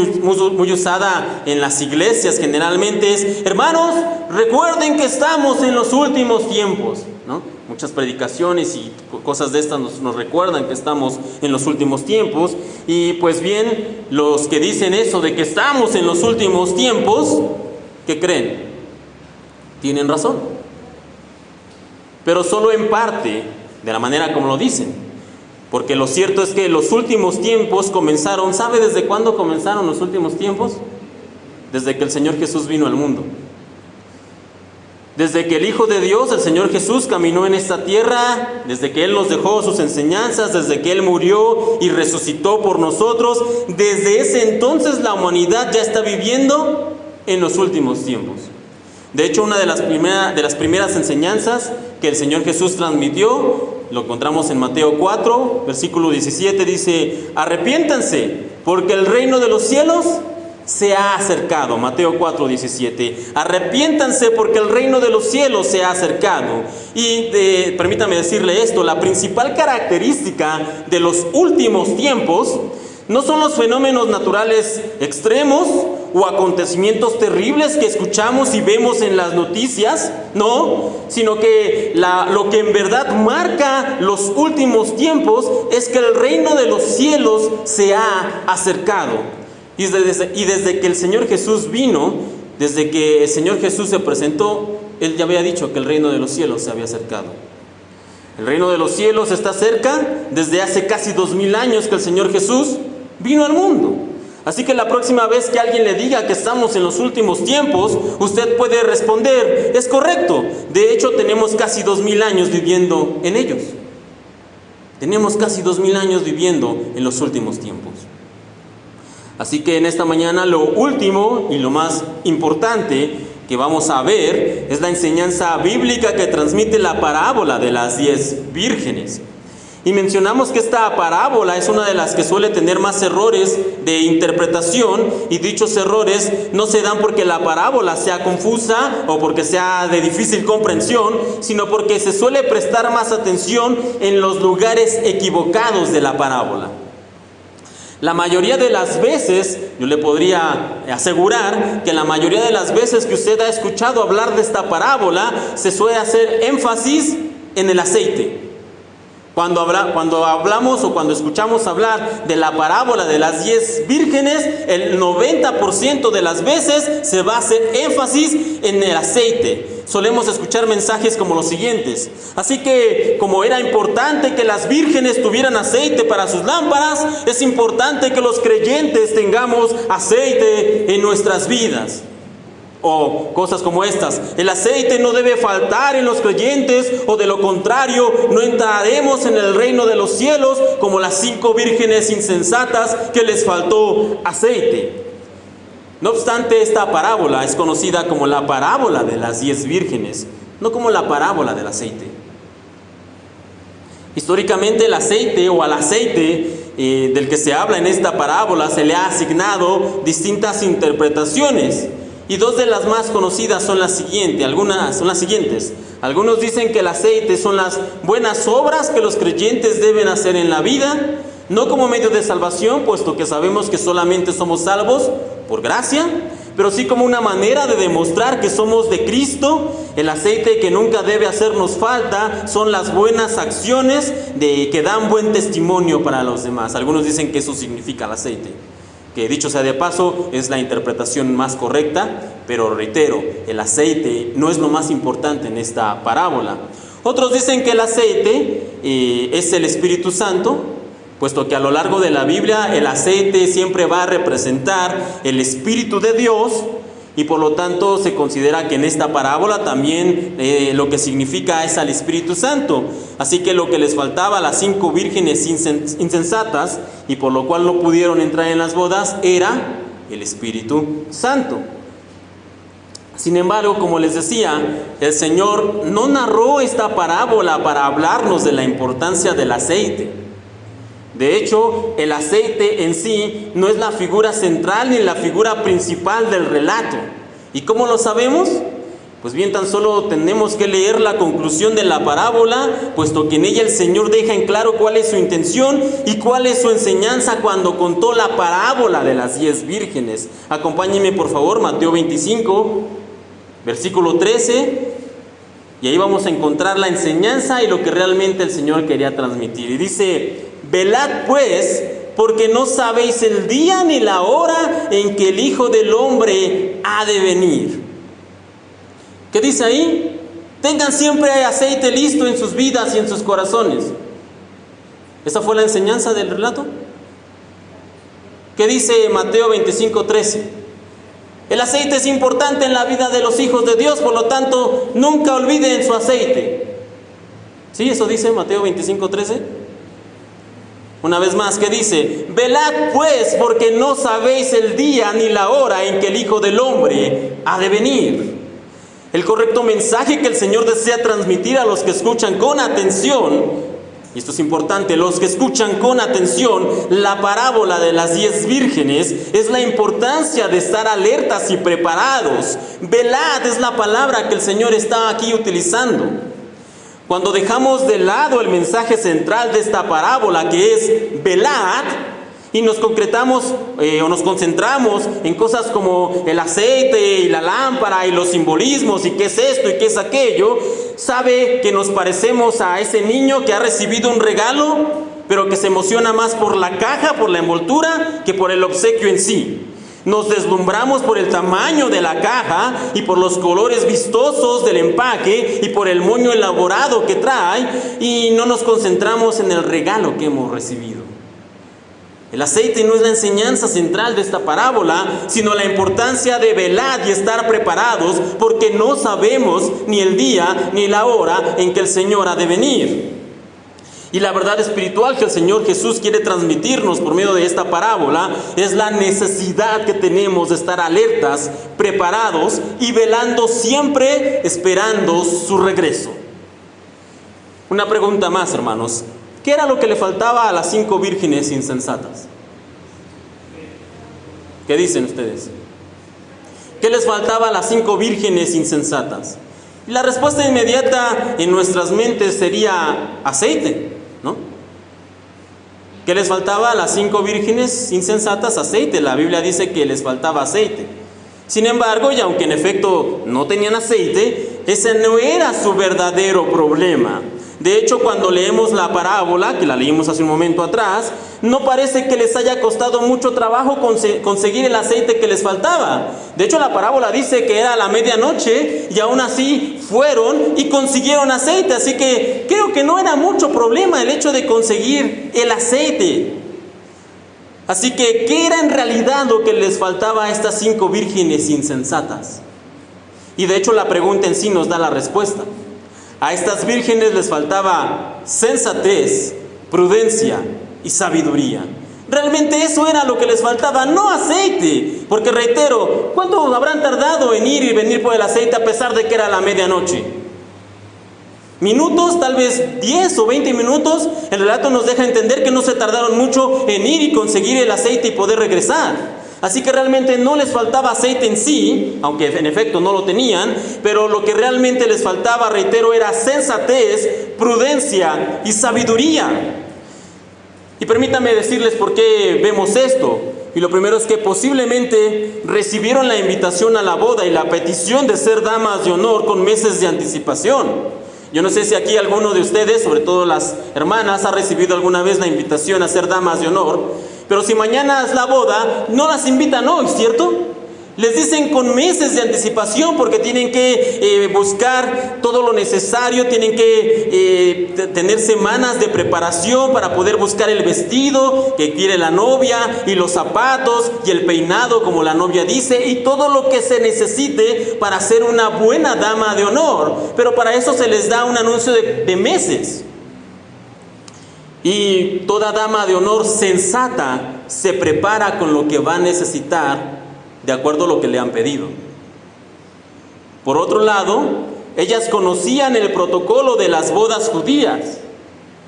usada en las iglesias generalmente es: hermanos, recuerden que estamos en los últimos tiempos, ¿no? Muchas predicaciones y cosas de estas nos recuerdan que estamos en los últimos tiempos. Y pues bien, los que dicen eso de que estamos en los últimos tiempos, ¿qué creen? Tienen razón, pero solo en parte, de la manera como lo dicen. Porque lo cierto es que los últimos tiempos comenzaron. ¿Sabe desde cuándo comenzaron los últimos tiempos? Desde que el Señor Jesús vino al mundo. Desde que el Hijo de Dios, el Señor Jesús, caminó en esta tierra, desde que Él nos dejó sus enseñanzas, desde que Él murió y resucitó por nosotros, desde ese entonces la humanidad ya está viviendo en los últimos tiempos. De hecho, una de las primeras enseñanzas que el Señor Jesús transmitió, lo encontramos en Mateo 4, versículo 17, dice: arrepiéntanse, porque el reino de los cielos se ha acercado. Mateo 4:17. Arrepiéntanse porque el reino de los cielos se ha acercado. Y permítame decirle esto, la principal característica de los últimos tiempos no son los fenómenos naturales extremos o acontecimientos terribles que escuchamos y vemos en las noticias, no, sino que lo que en verdad marca los últimos tiempos es que el reino de los cielos se ha acercado. Y desde que el Señor Jesús vino, desde que el Señor Jesús se presentó, Él ya había dicho que el reino de los cielos se había acercado. El reino de los cielos está cerca desde hace casi 2000 años que el Señor Jesús vino al mundo. Así que la próxima vez que alguien le diga que estamos en los últimos tiempos, usted puede responder, es correcto. De hecho, tenemos casi 2000 años viviendo en ellos. Tenemos casi 2000 años viviendo en los últimos tiempos. Así que en esta mañana lo último y lo más importante que vamos a ver es la enseñanza bíblica que transmite la parábola de las 10 vírgenes. Y mencionamos que esta parábola es una de las que suele tener más errores de interpretación, y dichos errores no se dan porque la parábola sea confusa o porque sea de difícil comprensión, sino porque se suele prestar más atención en los lugares equivocados de la parábola. La mayoría de las veces, yo le podría asegurar que la mayoría de las veces que usted ha escuchado hablar de esta parábola, se suele hacer énfasis en el aceite. Cuando hablamos o cuando escuchamos hablar de la parábola de las 10 vírgenes, el 90% de las veces se va a hacer énfasis en el aceite. Solemos escuchar mensajes como los siguientes: así que como era importante que las vírgenes tuvieran aceite para sus lámparas, es importante que los creyentes tengamos aceite en nuestras vidas. O cosas como estas: el aceite no debe faltar en los creyentes, o de lo contrario no entraremos en el reino de los cielos como las 5 vírgenes insensatas que les faltó aceite. No obstante, esta parábola es conocida como la parábola de las 10 vírgenes, no como la parábola del aceite. Históricamente el aceite o al aceite del que se habla en esta parábola se le ha asignado distintas interpretaciones. Y 2 de las más conocidas son las siguientes. Algunos dicen que el aceite son las buenas obras que los creyentes deben hacer en la vida, no como medio de salvación, puesto que sabemos que solamente somos salvos por gracia, pero sí como una manera de demostrar que somos de Cristo. El aceite que nunca debe hacernos falta son las buenas acciones que dan buen testimonio para los demás. Algunos dicen que eso significa el aceite, que dicho sea de paso es la interpretación más correcta, pero reitero, el aceite no es lo más importante en esta parábola. Otros dicen que el aceite es el Espíritu Santo, puesto que a lo largo de la Biblia el aceite siempre va a representar el Espíritu de Dios, y por lo tanto se considera que en esta parábola también lo que significa es al Espíritu Santo. Así que lo que les faltaba a las 5 vírgenes insensatas, y por lo cual no pudieron entrar en las bodas, era el Espíritu Santo. Sin embargo, como les decía, el Señor no narró esta parábola para hablarnos de la importancia del aceite. De hecho, el aceite en sí no es la figura central ni la figura principal del relato. ¿Y cómo lo sabemos? Pues bien, tan solo tenemos que leer la conclusión de la parábola, puesto que en ella el Señor deja en claro cuál es su intención y cuál es su enseñanza cuando contó la parábola de las 10 vírgenes. Acompáñenme por favor, Mateo 25, versículo 13, y ahí vamos a encontrar la enseñanza y lo que realmente el Señor quería transmitir. Y dice: velad pues, porque no sabéis el día ni la hora en que el Hijo del Hombre ha de venir. ¿Qué dice ahí? Tengan siempre aceite listo en sus vidas y en sus corazones. ¿Esa fue la enseñanza del relato? ¿Qué dice Mateo 25:13? El aceite es importante en la vida de los hijos de Dios, por lo tanto, nunca olviden su aceite. ¿Sí? Eso dice Mateo 25:13. Una vez más, ¿qué dice? Velad pues, porque no sabéis el día ni la hora en que el Hijo del Hombre ha de venir. El correcto mensaje que el Señor desea transmitir a los que escuchan con atención y esto es importante, los que escuchan con atención la parábola de las 10 vírgenes, es la importancia de estar alertas y preparados. Velad es la palabra que el Señor está aquí utilizando. Cuando dejamos de lado el mensaje central de esta parábola, que es velad, y nos concretamos o nos concentramos en cosas como el aceite y la lámpara y los simbolismos y qué es esto y qué es aquello, sabe que nos parecemos a ese niño que ha recibido un regalo, pero que se emociona más por la caja, por la envoltura, que por el obsequio en sí. Nos deslumbramos por el tamaño de la caja y por los colores vistosos del empaque y por el moño elaborado que trae, y no nos concentramos en el regalo que hemos recibido. El aceite no es la enseñanza central de esta parábola, sino la importancia de velar y estar preparados, porque no sabemos ni el día ni la hora en que el Señor ha de venir. Y la verdad espiritual que el Señor Jesús quiere transmitirnos por medio de esta parábola es la necesidad que tenemos de estar alertas, preparados y velando siempre, esperando su regreso. Una pregunta más, hermanos. ¿Qué era lo que le faltaba a las 5 vírgenes insensatas? ¿Qué dicen ustedes? ¿Qué les faltaba a las 5 vírgenes insensatas? Y la respuesta inmediata en nuestras mentes sería aceite, ¿no? ¿Qué les faltaba a las 5 vírgenes insensatas? Aceite. La Biblia dice que les faltaba aceite. Sin embargo, y aunque en efecto no tenían aceite, ese no era su verdadero problema. De hecho, cuando leemos la parábola, que la leímos hace un momento atrás, no parece que les haya costado mucho trabajo conseguir el aceite que les faltaba. De hecho, la parábola dice que era la medianoche y aún así fueron y consiguieron aceite. Así que creo que no era mucho problema el hecho de conseguir el aceite. Así que, ¿qué era en realidad lo que les faltaba a estas 5 vírgenes insensatas? Y de hecho, la pregunta en sí nos da la respuesta. A estas vírgenes les faltaba sensatez, prudencia y sabiduría. Realmente eso era lo que les faltaba, no aceite. Porque reitero, ¿cuánto habrán tardado en ir y venir por el aceite a pesar de que era la medianoche? ¿Minutos? Tal vez 10 o 20 minutos. El relato nos deja entender que no se tardaron mucho en ir y conseguir el aceite y poder regresar. Así que realmente no les faltaba aceite en sí, aunque en efecto no lo tenían, pero lo que realmente les faltaba, reitero, era sensatez, prudencia y sabiduría. Y permítanme decirles por qué vemos esto. Y lo primero es que posiblemente recibieron la invitación a la boda y la petición de ser damas de honor con meses de anticipación. Yo no sé si aquí alguno de ustedes, sobre todo las hermanas, ha recibido alguna vez la invitación a ser damas de honor. Pero si mañana es la boda, no las invitan hoy, ¿cierto? Les dicen con meses de anticipación porque tienen que buscar todo lo necesario, tienen que tener semanas de preparación para poder buscar el vestido que quiere la novia y los zapatos y el peinado como la novia dice y todo lo que se necesite para ser una buena dama de honor. Pero para eso se les da un anuncio de meses. Y toda dama de honor sensata se prepara con lo que va a necesitar de acuerdo a lo que le han pedido. Por otro lado, ellas conocían el protocolo de las bodas judías.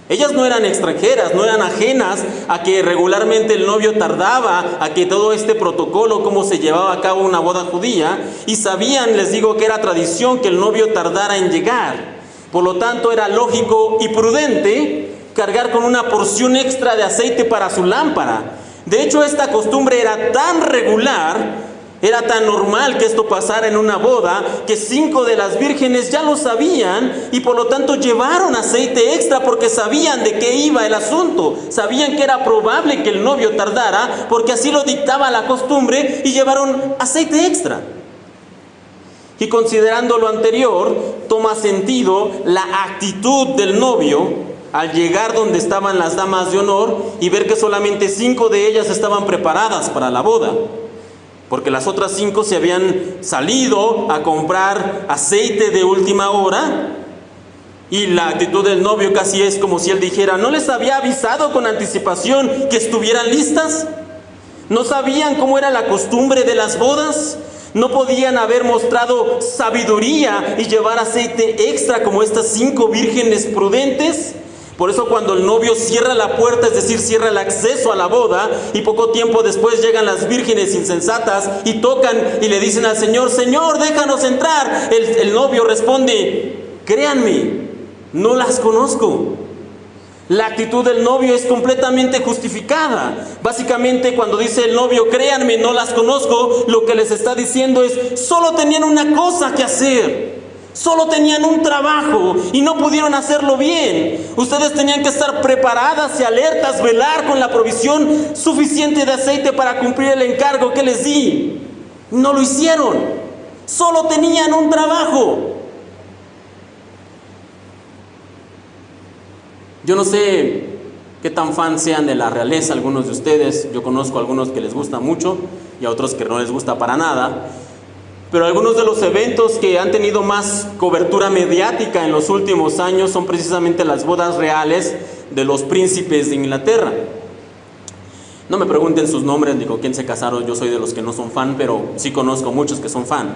Ellas no eran extranjeras, no eran ajenas a que regularmente el novio tardaba, a que todo este protocolo, cómo se llevaba a cabo una boda judía, y sabían, les digo, que era tradición que el novio tardara en llegar. Por lo tanto, era lógico y prudente cargar con una porción extra de aceite para su lámpara. De hecho, esta costumbre era tan regular, era tan normal que esto pasara en una boda, que 5 de las vírgenes ya lo sabían y por lo tanto llevaron aceite extra porque sabían de qué iba el asunto. Sabían que era probable que el novio tardara porque así lo dictaba la costumbre y llevaron aceite extra. Y considerando lo anterior, toma sentido la actitud del novio al llegar donde estaban las damas de honor y ver que solamente 5 de ellas estaban preparadas para la boda, porque las otras 5 se habían salido a comprar aceite de última hora. Y la actitud del novio casi es como si él dijera: ¿no les había avisado con anticipación que estuvieran listas? ¿No sabían cómo era la costumbre de las bodas? ¿No podían haber mostrado sabiduría y llevar aceite extra como estas 5 vírgenes prudentes? Por eso cuando el novio cierra la puerta, es decir, cierra el acceso a la boda, y poco tiempo después llegan las vírgenes insensatas y tocan y le dicen al Señor: Señor, déjanos entrar. El novio responde: créanme, no las conozco. La actitud del novio es completamente justificada. Básicamente, cuando dice el novio: créanme, no las conozco, lo que les está diciendo es: solo tenían una cosa que hacer. Solo tenían un trabajo y no pudieron hacerlo bien. Ustedes tenían que estar preparadas y alertas, velar con la provisión suficiente de aceite para cumplir el encargo que les di. No lo hicieron. Solo tenían un trabajo. Yo no sé qué tan fan sean de la realeza algunos de ustedes. Yo conozco a algunos que les gusta mucho y a otros que no les gusta para nada. Pero algunos de los eventos que han tenido más cobertura mediática en los últimos años son precisamente las bodas reales de los príncipes de Inglaterra. No me pregunten sus nombres ni con quién se casaron, yo soy de los que no son fan, pero sí conozco muchos que son fan.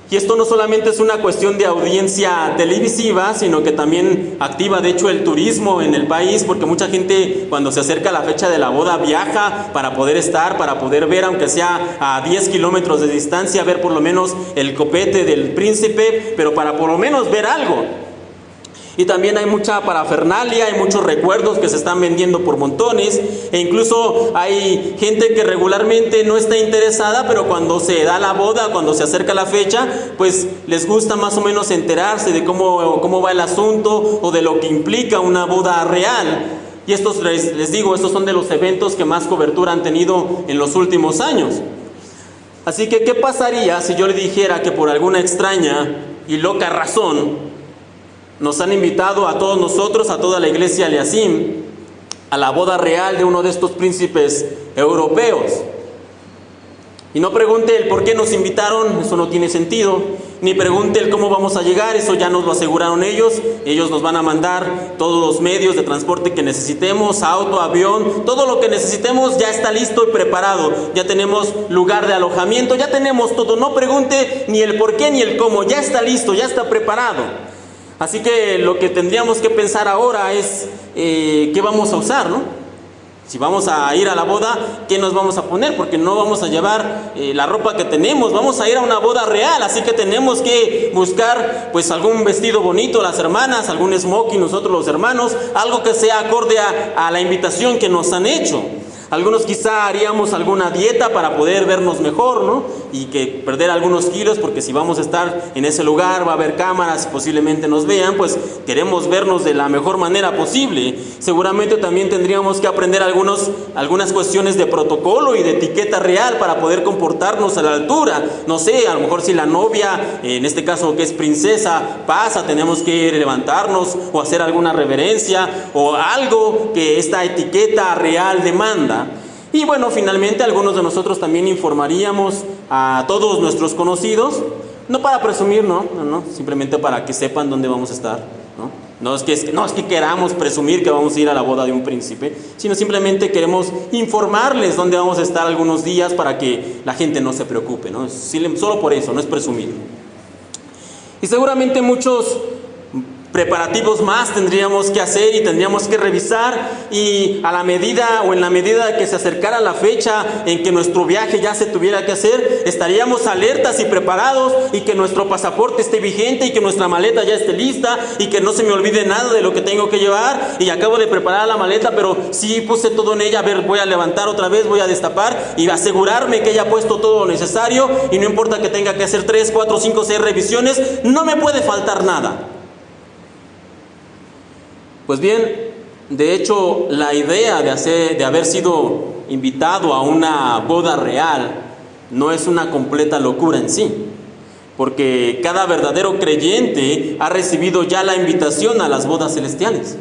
Y esto no solamente es una cuestión de audiencia televisiva, sino que también activa de hecho el turismo en el país, porque mucha gente cuando se acerca a la fecha de la boda viaja para poder estar, para poder ver, aunque sea a 10 kilómetros de distancia, ver por lo menos el copete del príncipe, pero para por lo menos ver algo. Y también hay mucha parafernalia, hay muchos recuerdos que se están vendiendo por montones, e incluso hay gente que regularmente no está interesada, pero cuando se da la boda, cuando se acerca la fecha, pues les gusta más o menos enterarse de cómo va el asunto o de lo que implica una boda real. Y estos, les digo, estos son de los eventos que más cobertura han tenido en los últimos años. Así que, ¿qué pasaría si yo le dijera que por alguna extraña y loca razón nos han invitado a todos nosotros, a toda la iglesia Aliasim, a la boda real de uno de estos príncipes europeos? Y no pregunte el por qué nos invitaron, eso no tiene sentido. Ni pregunte el cómo vamos a llegar, eso ya nos lo aseguraron ellos. Ellos nos van a mandar todos los medios de transporte que necesitemos, auto, avión, todo lo que necesitemos ya está listo y preparado. Ya tenemos lugar de alojamiento, ya tenemos todo. No pregunte ni el por qué ni el cómo, ya está listo, ya está preparado. Así que lo que tendríamos que pensar ahora es qué vamos a usar, ¿no? Si vamos a ir a la boda, ¿qué nos vamos a poner? Porque no vamos a llevar la ropa que tenemos, vamos a ir a una boda real, así que tenemos que buscar pues algún vestido bonito, las hermanas, algún smoking, nosotros los hermanos, algo que sea acorde a la invitación que nos han hecho. Algunos quizá haríamos alguna dieta para poder vernos mejor, ¿no? Y que perder algunos kilos, porque si vamos a estar en ese lugar, va a haber cámaras, posiblemente nos vean, pues queremos vernos de la mejor manera posible. Seguramente también tendríamos que aprender algunas cuestiones de protocolo y de etiqueta real para poder comportarnos a la altura. No sé, a lo mejor si la novia, en este caso que es princesa, pasa, tenemos que levantarnos o hacer alguna reverencia o algo que esta etiqueta real demanda. Y bueno, finalmente algunos de nosotros también informaríamos a todos nuestros conocidos, no para presumir, no, simplemente para que sepan dónde vamos a estar, ¿no? No es que queramos presumir que vamos a ir a la boda de un príncipe, sino simplemente queremos informarles dónde vamos a estar algunos días para que la gente no se preocupe, ¿no? Solo por eso, no es presumir. Y seguramente muchos preparativos más tendríamos que hacer y tendríamos que revisar, y a la medida o en la medida que se acercara la fecha en que nuestro viaje ya se tuviera que hacer, estaríamos alertas y preparados, y que nuestro pasaporte esté vigente y que nuestra maleta ya esté lista y que no se me olvide nada de lo que tengo que llevar. Y acabo de preparar la maleta, pero sí puse todo en ella. A ver, voy a levantar otra vez, voy a destapar y asegurarme que haya puesto todo lo necesario, y no importa que tenga que hacer 3, 4, 5, 6 revisiones, no me puede faltar nada. Pues bien, de hecho, la idea de haber sido invitado a una boda real no es una completa locura en sí, porque cada verdadero creyente ha recibido ya la invitación a las bodas celestiales.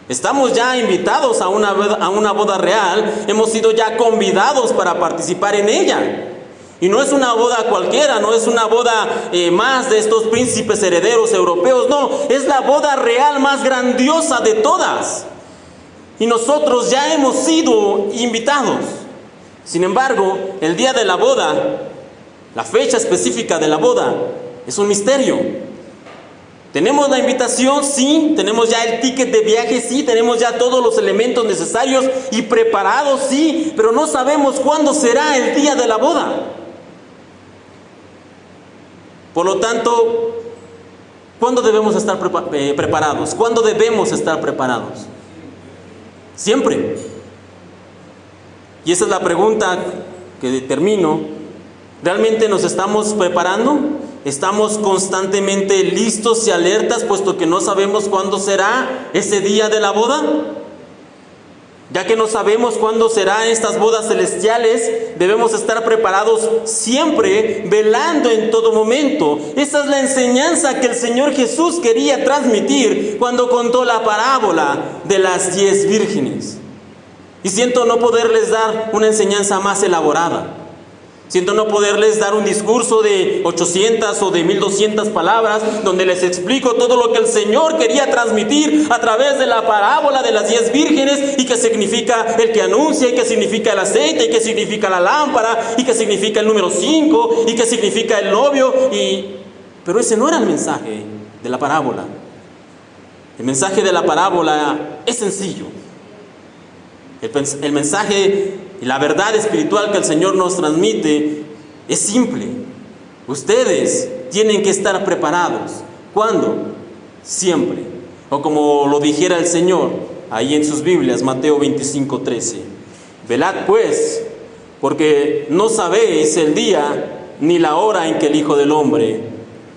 Estamos ya invitados a una boda real, hemos sido ya convidados para participar en ella. Y no es una boda cualquiera, no es una boda más de estos príncipes herederos europeos, no, es la boda real más grandiosa de todas. Y nosotros ya hemos sido invitados. Sin embargo, el día de la boda, la fecha específica de la boda, es un misterio. Tenemos la invitación, sí, tenemos ya el ticket de viaje, sí, tenemos ya todos los elementos necesarios y preparados, sí, pero no sabemos cuándo será el día de la boda. Por lo tanto, ¿cuándo debemos estar preparados? ¿Cuándo debemos estar preparados? Siempre. Y esa es la pregunta que termino. ¿Realmente nos estamos preparando? ¿Estamos constantemente listos y alertas, puesto que no sabemos cuándo será ese día de la boda? Ya que no sabemos cuándo serán estas bodas celestiales, debemos estar preparados siempre, velando en todo momento. Esa es la enseñanza que el Señor Jesús quería transmitir cuando contó la parábola de las 10 vírgenes. Y siento no poderles dar una enseñanza más elaborada. Siento no poderles dar un discurso de 800 o de 1200 palabras donde les explico todo lo que el Señor quería transmitir a través de la parábola de las 10 vírgenes, y qué significa el que anuncia, y qué significa el aceite, y qué significa la lámpara, y qué significa el número 5, y qué significa el novio. Pero ese no era el mensaje de la parábola. El mensaje de la parábola es sencillo. El mensaje y la verdad espiritual que el Señor nos transmite es simple. Ustedes tienen que estar preparados. ¿Cuándo? Siempre. O como lo dijera el Señor ahí en sus Biblias, Mateo 25:13. Velad pues, porque no sabéis el día ni la hora en que el Hijo del Hombre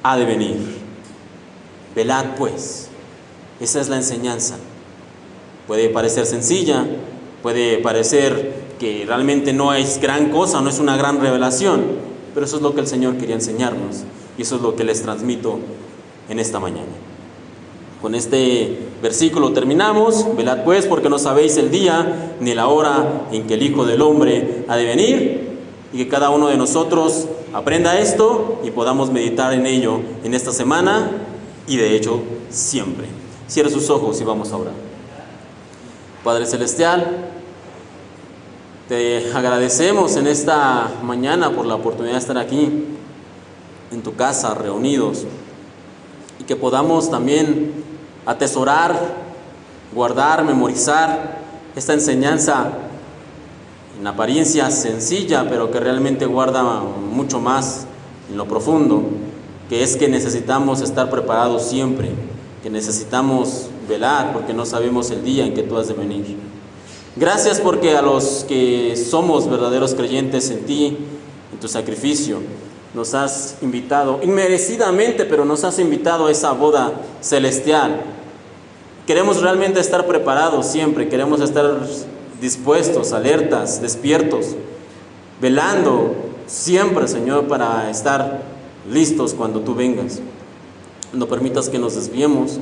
ha de venir. Velad pues. Esa es la enseñanza. Puede parecer sencilla, puede parecer que realmente no es gran cosa, no es una gran revelación, pero eso es lo que el Señor quería enseñarnos, y eso es lo que les transmito en esta mañana. Con este versículo terminamos. Velad pues, porque no sabéis el día ni la hora en que el Hijo del Hombre ha de venir, y que cada uno de nosotros aprenda esto y podamos meditar en ello en esta semana, y de hecho siempre. Cierre sus ojos y vamos a orar. Padre Celestial, te agradecemos en esta mañana por la oportunidad de estar aquí en tu casa reunidos, y que podamos también atesorar, guardar, memorizar esta enseñanza en apariencia sencilla, pero que realmente guarda mucho más en lo profundo, que es que necesitamos estar preparados siempre, que necesitamos velar porque no sabemos el día en que tú has de venir. Gracias porque a los que somos verdaderos creyentes en ti, en tu sacrificio, nos has invitado, inmerecidamente, pero nos has invitado a esa boda celestial. Queremos realmente estar preparados siempre, queremos estar dispuestos, alertas, despiertos, velando siempre, Señor, para estar listos cuando tú vengas. No permitas que nos desviemos,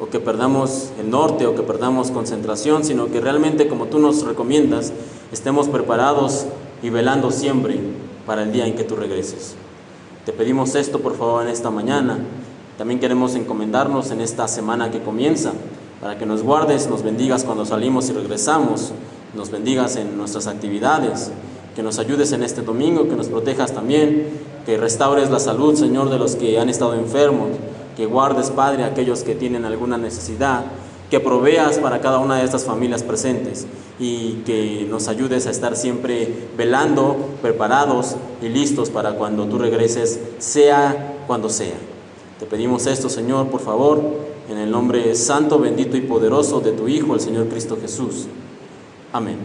o que perdamos el norte, o que perdamos concentración, sino que realmente, como tú nos recomiendas, estemos preparados y velando siempre para el día en que tú regreses. Te pedimos esto, por favor, en esta mañana. También queremos encomendarnos en esta semana que comienza, para que nos guardes, nos bendigas cuando salimos y regresamos, nos bendigas en nuestras actividades, que nos ayudes en este domingo, que nos protejas también, que restaures la salud, Señor, de los que han estado enfermos, que guardes, Padre, a aquellos que tienen alguna necesidad, que proveas para cada una de estas familias presentes, y que nos ayudes a estar siempre velando, preparados y listos para cuando tú regreses, sea cuando sea. Te pedimos esto, Señor, por favor, en el nombre santo, bendito y poderoso de tu Hijo, el Señor Cristo Jesús. Amén.